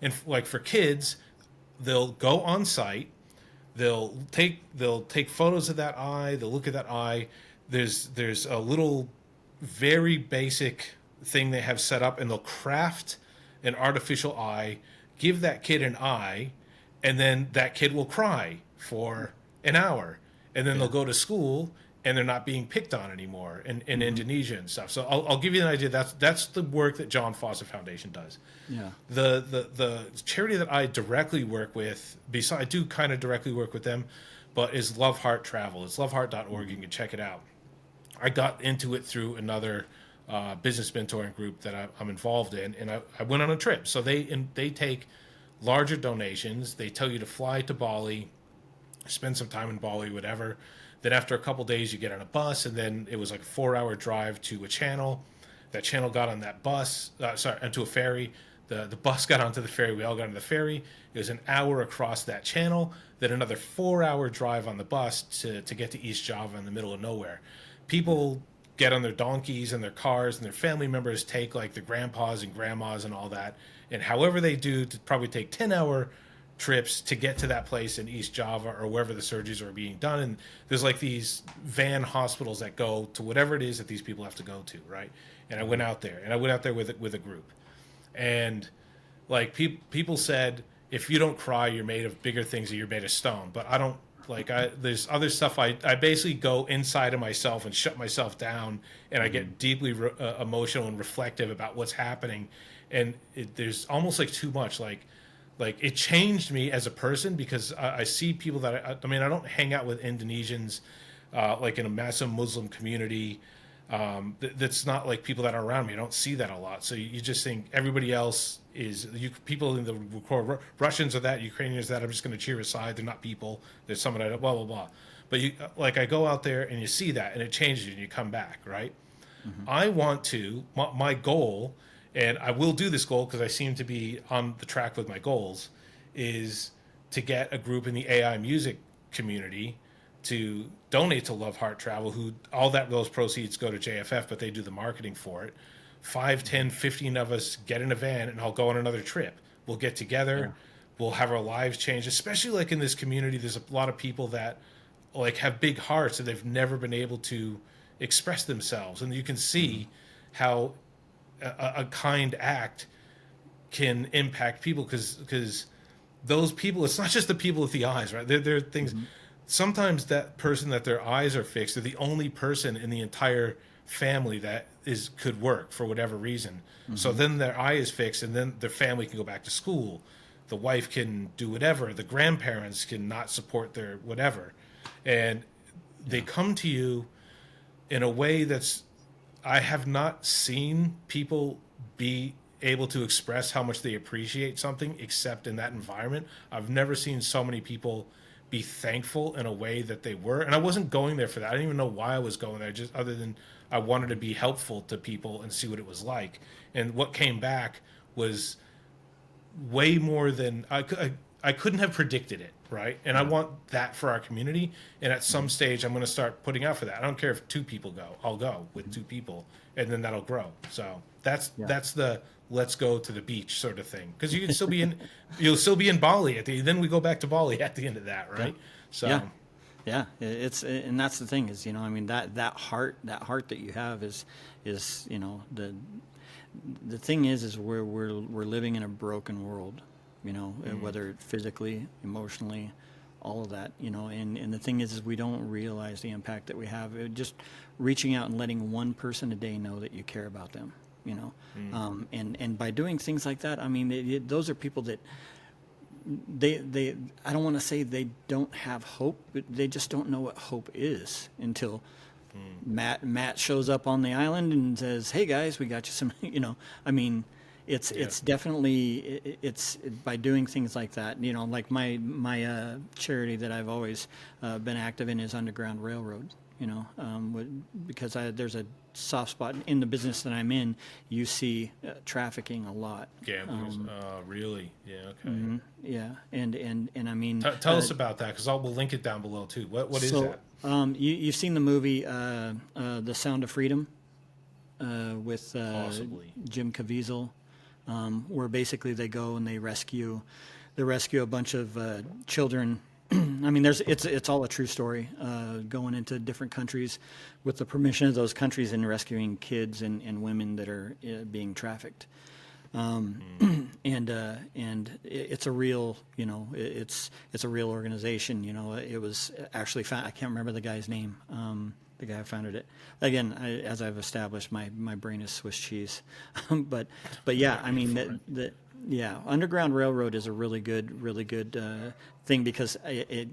Speaker 2: And like for kids, they'll go on site. They'll take photos of that eye. They'll look at that eye. There's a little very basic thing they have set up, and they'll craft an artificial eye, give that kid an eye, and then that kid will cry for an hour, and then they'll go to school and they're not being picked on anymore in Indonesia and stuff. So I'll give you an idea. That's the work that John Fawcett Foundation does. Yeah. The charity that I directly work with, besides I do kind of directly work with them, but is Love Heart Travel. It's loveheart.org. You can check it out. I got into it through another business mentoring group that I'm involved in, and I went on a trip. So they take larger donations. They tell you to fly to Bali, spend some time in Bali, whatever. Then after a couple days, you get on a bus, and then it was like a 4-hour drive to a channel. That channel got on that bus, onto a ferry. The bus got onto the ferry. We all got on the ferry. It was an hour across that channel. Then another 4-hour drive on the bus to get to East Java in the middle of nowhere. People get on their donkeys and their cars, and their family members take like their grandpas and grandmas and all that. And however they do, to probably take 10-hour trips to get to that place in East Java or wherever the surgeries are being done. And there's like these van hospitals that go to whatever it is that these people have to go to, right? And I went out there, with a group, and like people said, if you don't cry, you're made of bigger things, or you're made of stone. But I don't. Like there's other stuff. I basically go inside of myself and shut myself down, and I get deeply emotional and reflective about what's happening, and there's almost like too much. Like it changed me as a person, because I see people that I mean, I don't hang out with Indonesians like in a massive Muslim community. That's not like people that are around me. I don't see that a lot. So you just think everybody else is people in the Russians are that, Ukrainians are that. I'm just going to cheer aside. They're not people. They're someone I blah blah blah. But you like I go out there and you see that, and it changes you, and you come back, right? I want to my goal, and I will do this goal because I seem to be on the track with my goals, is to get a group in the AI music community to donate to Love Heart Travel, who those proceeds go to JFF, but they do the marketing for it. 5, 10, 15 of us get in a van, and I'll go on another trip. We'll get together. We'll have our lives change, especially like in this community. There's a lot of people that like have big hearts and they've never been able to express themselves. And you can see how a kind act can impact people, because those people, it's not just the people with the eyes, right? There are things. Sometimes that person that their eyes are fixed, they're the only person in the entire family that could work for whatever reason. So then their eye is fixed, and then their family can go back to school. The wife can do whatever. The grandparents can not support their whatever. And they come to you in a way that's, I have not seen people be able to express how much they appreciate something except in that environment. I've never seen so many people be thankful in a way that they were. And I wasn't going there for that. I didn't even know why I was going there, just other than I wanted to be helpful to people and see what it was like. And what came back was way more than I couldn't have predicted it, right? And I want that for our community. And at some stage, I'm going to start putting out for that. I don't care if 2 people go. I'll go with 2 people, and then that'll grow. So that's the let's go to the beach sort of thing, because you can still be you'll still be in Bali then we go back to Bali at the end of that, right? So
Speaker 1: it's, and that's the thing is, I mean, that heart that you have is the thing is we're living in a broken world, whether physically, emotionally, all of that, and the thing is we don't realize the impact that we have. Just reaching out and letting one person a day know that you care about them, and by doing things like that, I mean, those are people that they I don't want to say they don't have hope, but they just don't know what hope is until Matt shows up on the island and says, "Hey guys, we got you some," I mean, it's definitely it's by doing things like that, like my charity that I've always been active in is Underground Railroad, because there's a soft spot in the business that I'm in. You see trafficking a lot.
Speaker 2: Gamblers. Really? Yeah. Okay.
Speaker 1: Yeah, and I mean,
Speaker 2: tell us about that, because we'll link it down below too. What is that?
Speaker 1: You've seen the movie The Sound of Freedom with Jim Caviezel, where basically they go and they rescue a bunch of children. I mean, it's all a true story, going into different countries with the permission of those countries and rescuing kids and women that are being trafficked. And it's a real, it's a real organization. It was actually found, I can't remember the guy's name. The guy who founded it. Again, as I've established, my brain is Swiss cheese. but yeah, I mean Underground Railroad is a really good thing, because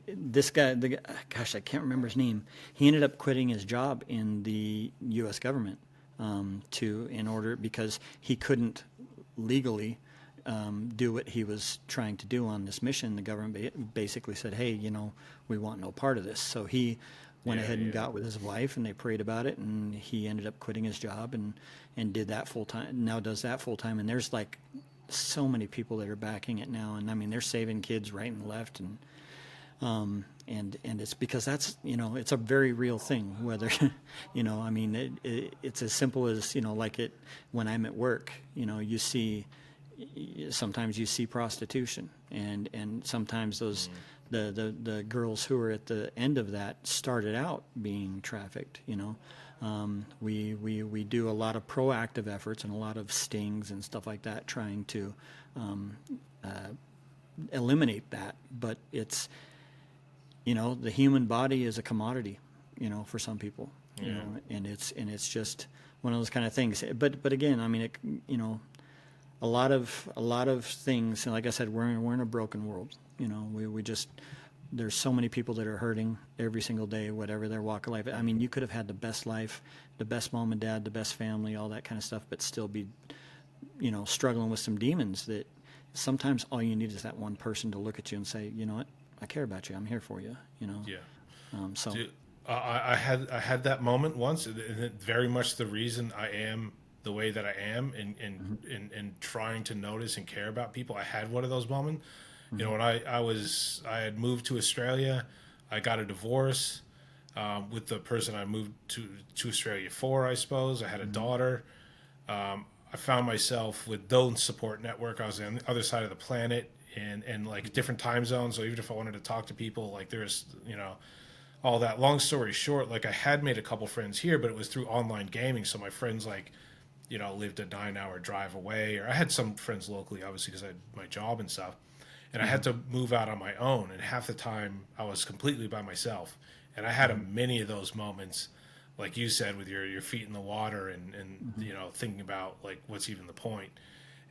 Speaker 1: this guy, gosh, I can't remember his name. He ended up quitting his job in the U.S. government because he couldn't legally do what he was trying to do on this mission. The government basically said, "Hey, we want no part of this." So he went ahead and got with his wife, and they prayed about it, and he ended up quitting his job and did that full time. Now does that full time, and there's like so many people that are backing it now, and I mean they're saving kids right and left, and it's because that's it's a very real thing. Whether I mean it's as simple as like it when I'm at work, you see sometimes you see prostitution, and sometimes those the girls who are at the end of that started out being trafficked. We do a lot of proactive efforts and a lot of stings and stuff like that, trying to eliminate that. But it's, the human body is a commodity, for some people, and it's just one of those kind of things. But again, I mean, a lot of things, and like I said, we're in a broken world. We just, there's so many people that are hurting every single day, whatever their walk of life. I mean, you could have had the best life, the best mom and dad, the best family, all that kind of stuff, but still be, struggling with some demons that sometimes all you need is that one person to look at you and say, you know what, I care about you. I'm here for you,
Speaker 2: Yeah.
Speaker 1: So
Speaker 2: Dude, I had that moment once, and it very much the reason I am the way that I am, and trying to notice and care about people. I had one of those moments. When I had moved to Australia, I got a divorce with the person I moved to Australia for, I suppose. I had a daughter. I found myself with no support network. I was on the other side of the planet, and like different time zones. So even if I wanted to talk to people, like there's, all that. Long story short, like I had made a couple friends here, but it was through online gaming. So my friends lived a 9-hour drive away, or I had some friends locally, obviously, because I had my job and stuff. And I had to move out on my own, and half the time I was completely by myself. And I had many of those moments, like you said, with your feet in the water and thinking about like what's even the point.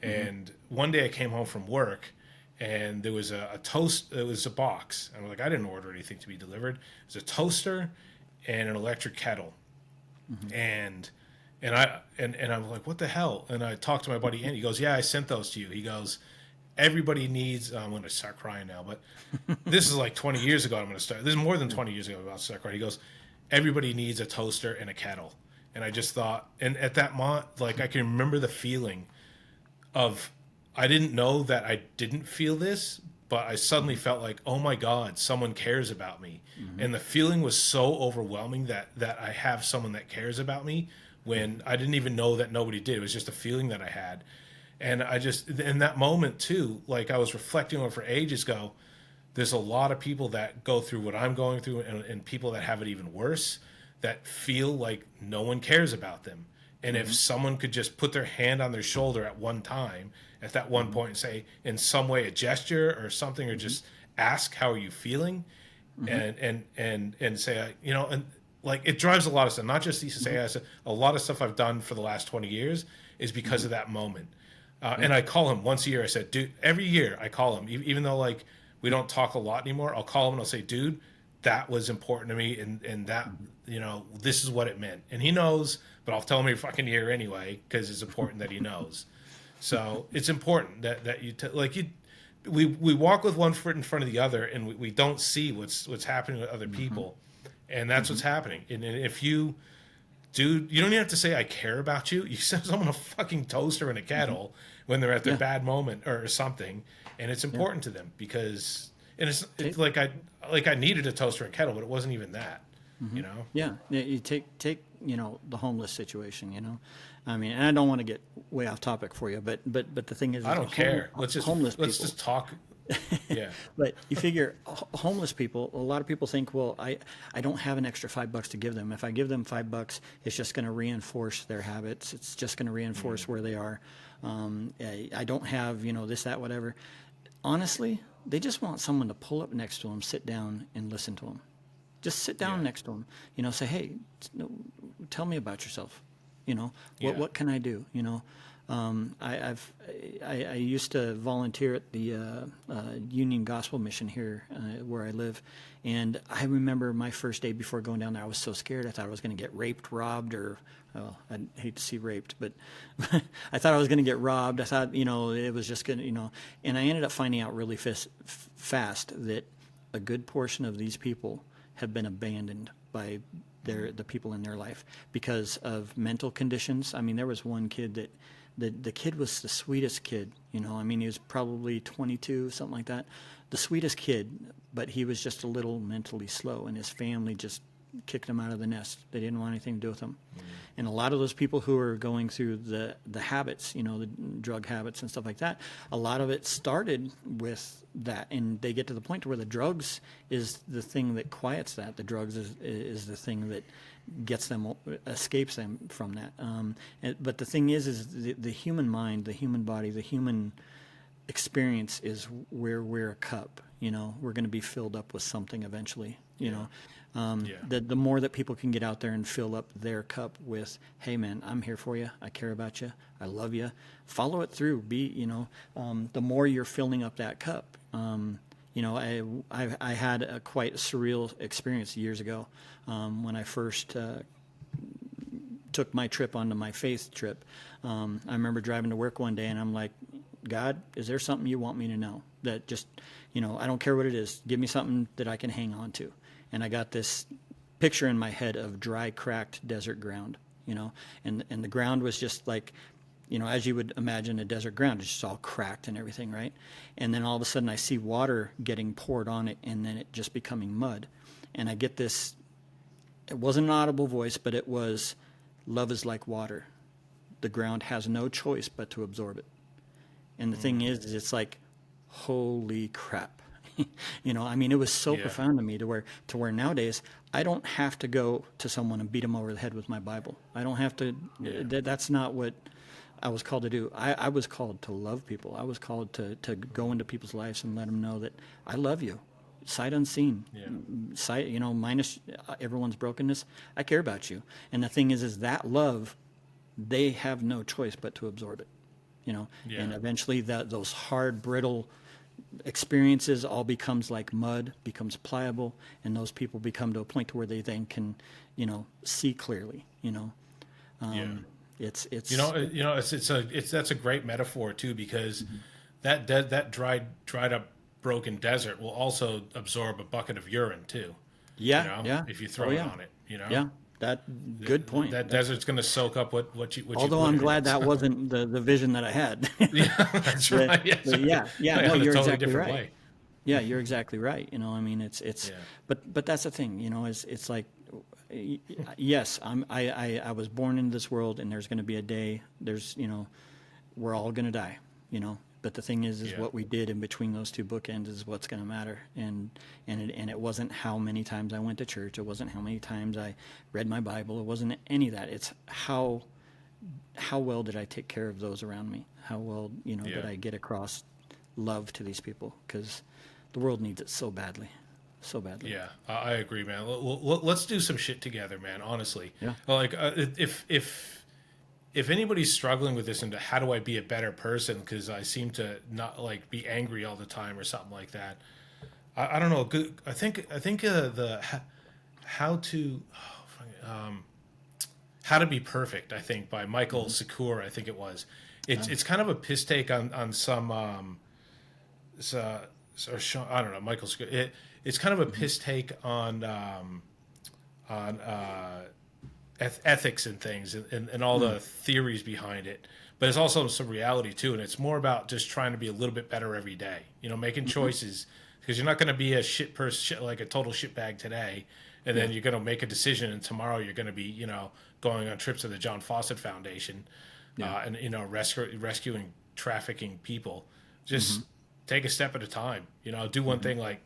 Speaker 2: And one day I came home from work, and there was a toast. It was a box, and I'm like, I didn't order anything to be delivered. It was a toaster and an electric kettle, and I'm like, what the hell? And I talked to my buddy Andy. He goes, yeah, I sent those to you. He goes, everybody needs, I'm going to start crying now, but this is like 20 years ago. This is more than 20 years ago. I'm about to start crying. He goes, everybody needs a toaster and a kettle. And I just thought, and at that moment, like I can remember the feeling of, I didn't know that I didn't feel this, but I suddenly felt like, oh my God, someone cares about me. And the feeling was so overwhelming that I have someone that cares about me, when I didn't even know that nobody did. It was just a feeling that I had. And I just, in that moment too, like I was reflecting on for ages ago, there's a lot of people that go through what I'm going through, and people that have it even worse, that feel like no one cares about them. And if someone could just put their hand on their shoulder at one time, at that one point, and say in some way a gesture or something, or just ask, how are you feeling? And say, and like it drives a lot of stuff, not just these say, a lot of stuff I've done for the last 20 years is because of that moment. And I call him once a year. I said, dude, every year I call him, even though like we don't talk a lot anymore. I'll call him and I'll say, dude, that was important to me, and that, this is what it meant. And he knows, but I'll tell him every fucking year anyway, because it's important that he knows. So it's important that we walk with one foot in front of the other, and we don't see what's happening with other people, and that's what's happening. And if you, dude, you don't even have to say I care about you. You send someone a fucking toaster and a kettle when they're at their bad moment or something, and it's important to them, because, and it's like I needed a toaster and kettle, but it wasn't even that,
Speaker 1: Yeah, you take the homeless situation. I mean, and I don't want to get way off topic for you, but the thing is,
Speaker 2: I don't care. Let's just talk. Yeah.
Speaker 1: But you figure homeless people, a lot of people think, well, I don't have an extra $5 to give them. If I give them $5, it's just going to reinforce their habits. It's just going to reinforce where they are. I don't have, this, that, whatever. Honestly, they just want someone to pull up next to them, sit down, and listen to them. Just sit down next to them. Say, hey, tell me about yourself. What can I do? I used to volunteer at the Union Gospel Mission here where I live, and I remember my first day before going down there, I was so scared. I thought I was going to get raped, robbed, or, well, I'd hate to see raped, but I thought I was going to get robbed. I thought, it was just going to, and I ended up finding out really fast that a good portion of these people have been abandoned by the people in their life because of mental conditions. I mean, there was one kid that the kid was the sweetest kid, he was probably 22, something like that. The sweetest kid, but he was just a little mentally slow, and his family just kicked them out of the nest. They didn't want anything to do with them. And a lot of those people who are going through the habits, the drug habits and stuff like that, a lot of it started with that, and they get to the point to where the drugs is the thing that quiets that. The drugs is the thing that gets them, escapes them from that. But the thing is the human mind, the human body, the human experience is where we're a cup. We're going to be filled up with something eventually. The more that people can get out there and fill up their cup with, hey man, I'm here for you, I care about you, I love you, follow it through. The more you're filling up that cup. I had a quite surreal experience years ago when I first took my trip onto my faith trip. I remember driving to work one day and I'm like, God, is there something you want me to know? That just, I don't care what it is. Give me something that I can hang on to. And I got this picture in my head of dry, cracked desert ground, and the ground was just like, as you would imagine a desert ground, it's just all cracked and everything, right? And then all of a sudden I see water getting poured on it and then it just becoming mud. And I get this, it wasn't an audible voice, but it was, love is like water. The ground has no choice but to absorb it. And the thing is it's like, holy crap. It was so profound to me to where nowadays I don't have to go to someone and beat them over the head with my Bible. I don't have to. That's not what I was called to do. I was called to love people. I was called to go into people's lives and let them know that I love you, sight unseen, sight. Minus everyone's brokenness. I care about you. And the thing is that love, they have no choice but to absorb it. And eventually those hard, brittle experiences all becomes like mud, becomes pliable, and those people become to a point to where they then can, see clearly. It's
Speaker 2: that's a great metaphor too, because that dried up broken desert will also absorb a bucket of urine too. If you throw it on it,
Speaker 1: good point.
Speaker 2: That desert's going to soak up what you.
Speaker 1: Although I'm glad that wasn't the vision that I had.
Speaker 2: That's right.
Speaker 1: No, you're
Speaker 2: totally
Speaker 1: exactly right.
Speaker 2: Way.
Speaker 1: Yeah, you're exactly right. It's. But that's the thing. It's like, yes, I was born into this world, and there's going to be a day. There's we're all going to die. But the thing is what we did in between those two bookends is what's going to matter. And it wasn't how many times I went to church. It wasn't how many times I read my Bible. It wasn't any of that. It's how well did I take care of those around me? How well, did I get across love to these people? Because the world needs it so badly. So badly.
Speaker 2: Yeah, I agree, man. Let's do some shit together, man, honestly.
Speaker 1: Yeah.
Speaker 2: Like, if anybody's struggling with this into how do I be a better person because I seem to not like be angry all the time or something like that, I don't know. I think the how to be perfect, I think, by Michael Secor, I think it was. It's kind of a piss take on some or Sean, I don't know, Michael Secor. It's kind of a piss take on ethics and things and all the theories behind it, but it's also some reality too, and it's more about just trying to be a little bit better every day, making choices, because you're not going to be a shit person, like a total shitbag today, and then you're going to make a decision and tomorrow you're going to be going on trips to the John Fawcett Foundation and rescuing trafficking people. Just take a step at a time, do one thing, like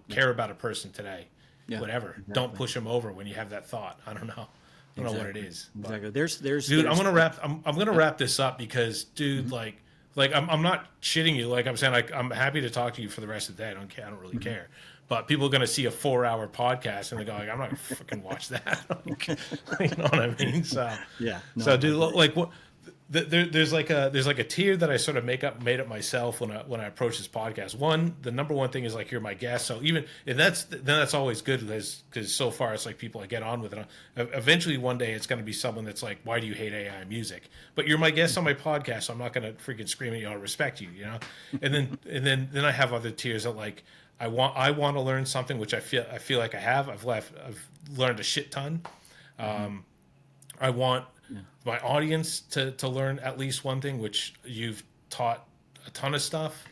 Speaker 2: care about a person today. Whatever. Exactly. Don't push them over when you have that thought. I don't know. I don't know what it is.
Speaker 1: Exactly.
Speaker 2: Dude, I'm gonna wrap this up because, dude, like I'm not shitting you. Like I'm saying, like I'm happy to talk to you for the rest of the day. I don't care. I don't really care. But people are gonna see a 4-hour podcast and they go, like, I'm not gonna fucking watch that. You know what I mean? So so dude, like what? There's like a tier that I sort of made up myself when I approach this podcast. The number one thing is like you're my guest, so that's always good because so far it's like people I get on with it. Eventually one day it's going to be someone that's like, why do you hate AI music? But you're my guest on my podcast, so I'm not going to freaking scream at you. I respect you, And then I have other tiers that like I want to learn something, which I feel like I have. I've learned a shit ton. I want my audience to learn at least one thing, which you've taught a ton of stuff.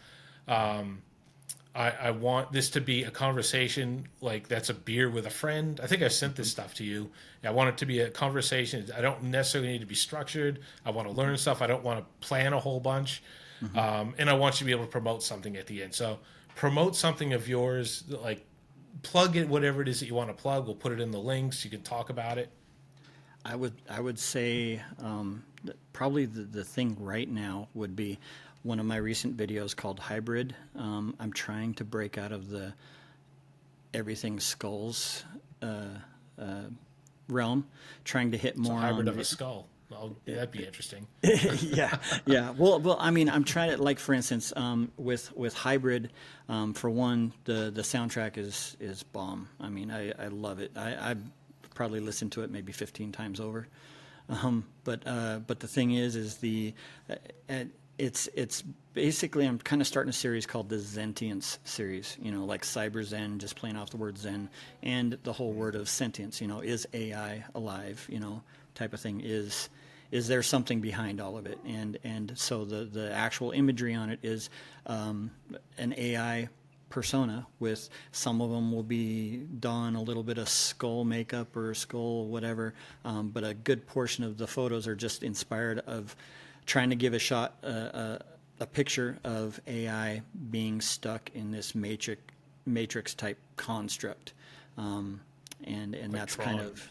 Speaker 2: I want this to be a conversation like that's a beer with a friend. I think I sent this stuff to you. I want it to be a conversation. I don't necessarily need to be structured. I want to learn stuff. I don't want to plan a whole bunch. And I want you to be able to promote something at the end. So promote something of yours, like plug it, whatever it is that you want to plug. We'll put it in the links. You can talk about it.
Speaker 1: I would say probably the thing right now would be one of my recent videos called Hybrid. I'm trying to break out of the everything skulls realm, trying to hit more
Speaker 2: Hybrid
Speaker 1: on
Speaker 2: of a skull. Well, that'd be interesting.
Speaker 1: yeah. Well, I mean, I'm trying to, like, for instance, with Hybrid, for one, the soundtrack is bomb. I mean, I love it. I probably listened to it maybe 15 times over. But the thing is it's basically, I'm kind of starting a series called the Sentience series, like Cyber Zen, just playing off the word Zen, and the whole word of sentience, is AI alive, type of thing. Is there something behind all of it? And so the actual imagery on it is an AI persona, with some of them will be don a little bit of skull makeup or skull whatever, but a good portion of the photos are just inspired of trying to give a picture of AI being stuck in this matrix type construct, and like that's Tron. Kind of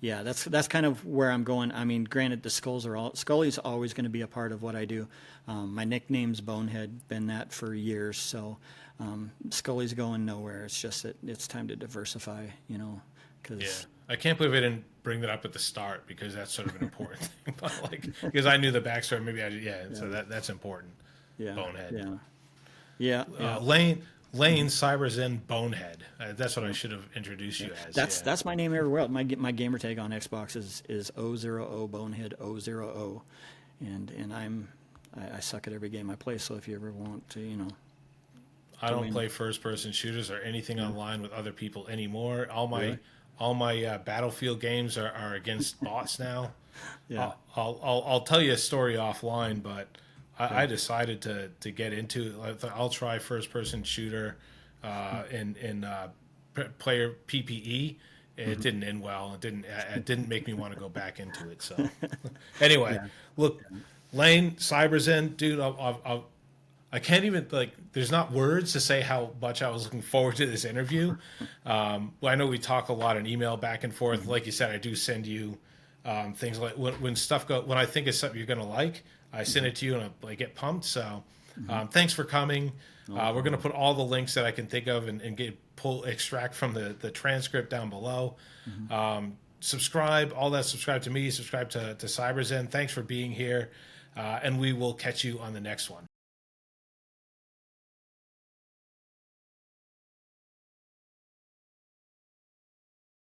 Speaker 1: yeah, that's kind of where I'm going. I mean, granted, the Scully's always going to be a part of what I do. My nickname's Bonehead, been that for years, so Scully's going nowhere. It's just that it's time to diversify, because
Speaker 2: I can't believe I didn't bring that up at the start, because that's sort of an important thing. But because I knew the backstory, maybe so that's important.
Speaker 1: Yeah,
Speaker 2: Bonehead.
Speaker 1: Yeah.
Speaker 2: Lane CyberZen Bonehead. That's what I should have introduced you as.
Speaker 1: That's my name everywhere. My gamer tag on Xbox is O0O Bonehead O0O, and I suck at every game I play. So if you ever want to,
Speaker 2: I don't play first-person shooters or anything online with other people anymore. All my Battlefield games are against bots now.
Speaker 1: Yeah.
Speaker 2: I'll tell you a story offline, but I decided to get into it. I'll try first-person shooter in player PPE. It didn't end well. It didn't make me want to go back into it. So anyway, look, Lane CyberZen, dude, I can't even, there's not words to say how much I was looking forward to this interview. Well, I know we talk a lot in email back and forth. Like you said, I do send you things like when I think it's something you're going to like, I send it to you and I get pumped. So thanks for coming. We're going to put all the links that I can think of and extract from the transcript down below. Subscribe to me, subscribe to CyberZen. Thanks for being here. And we will catch you on the next one.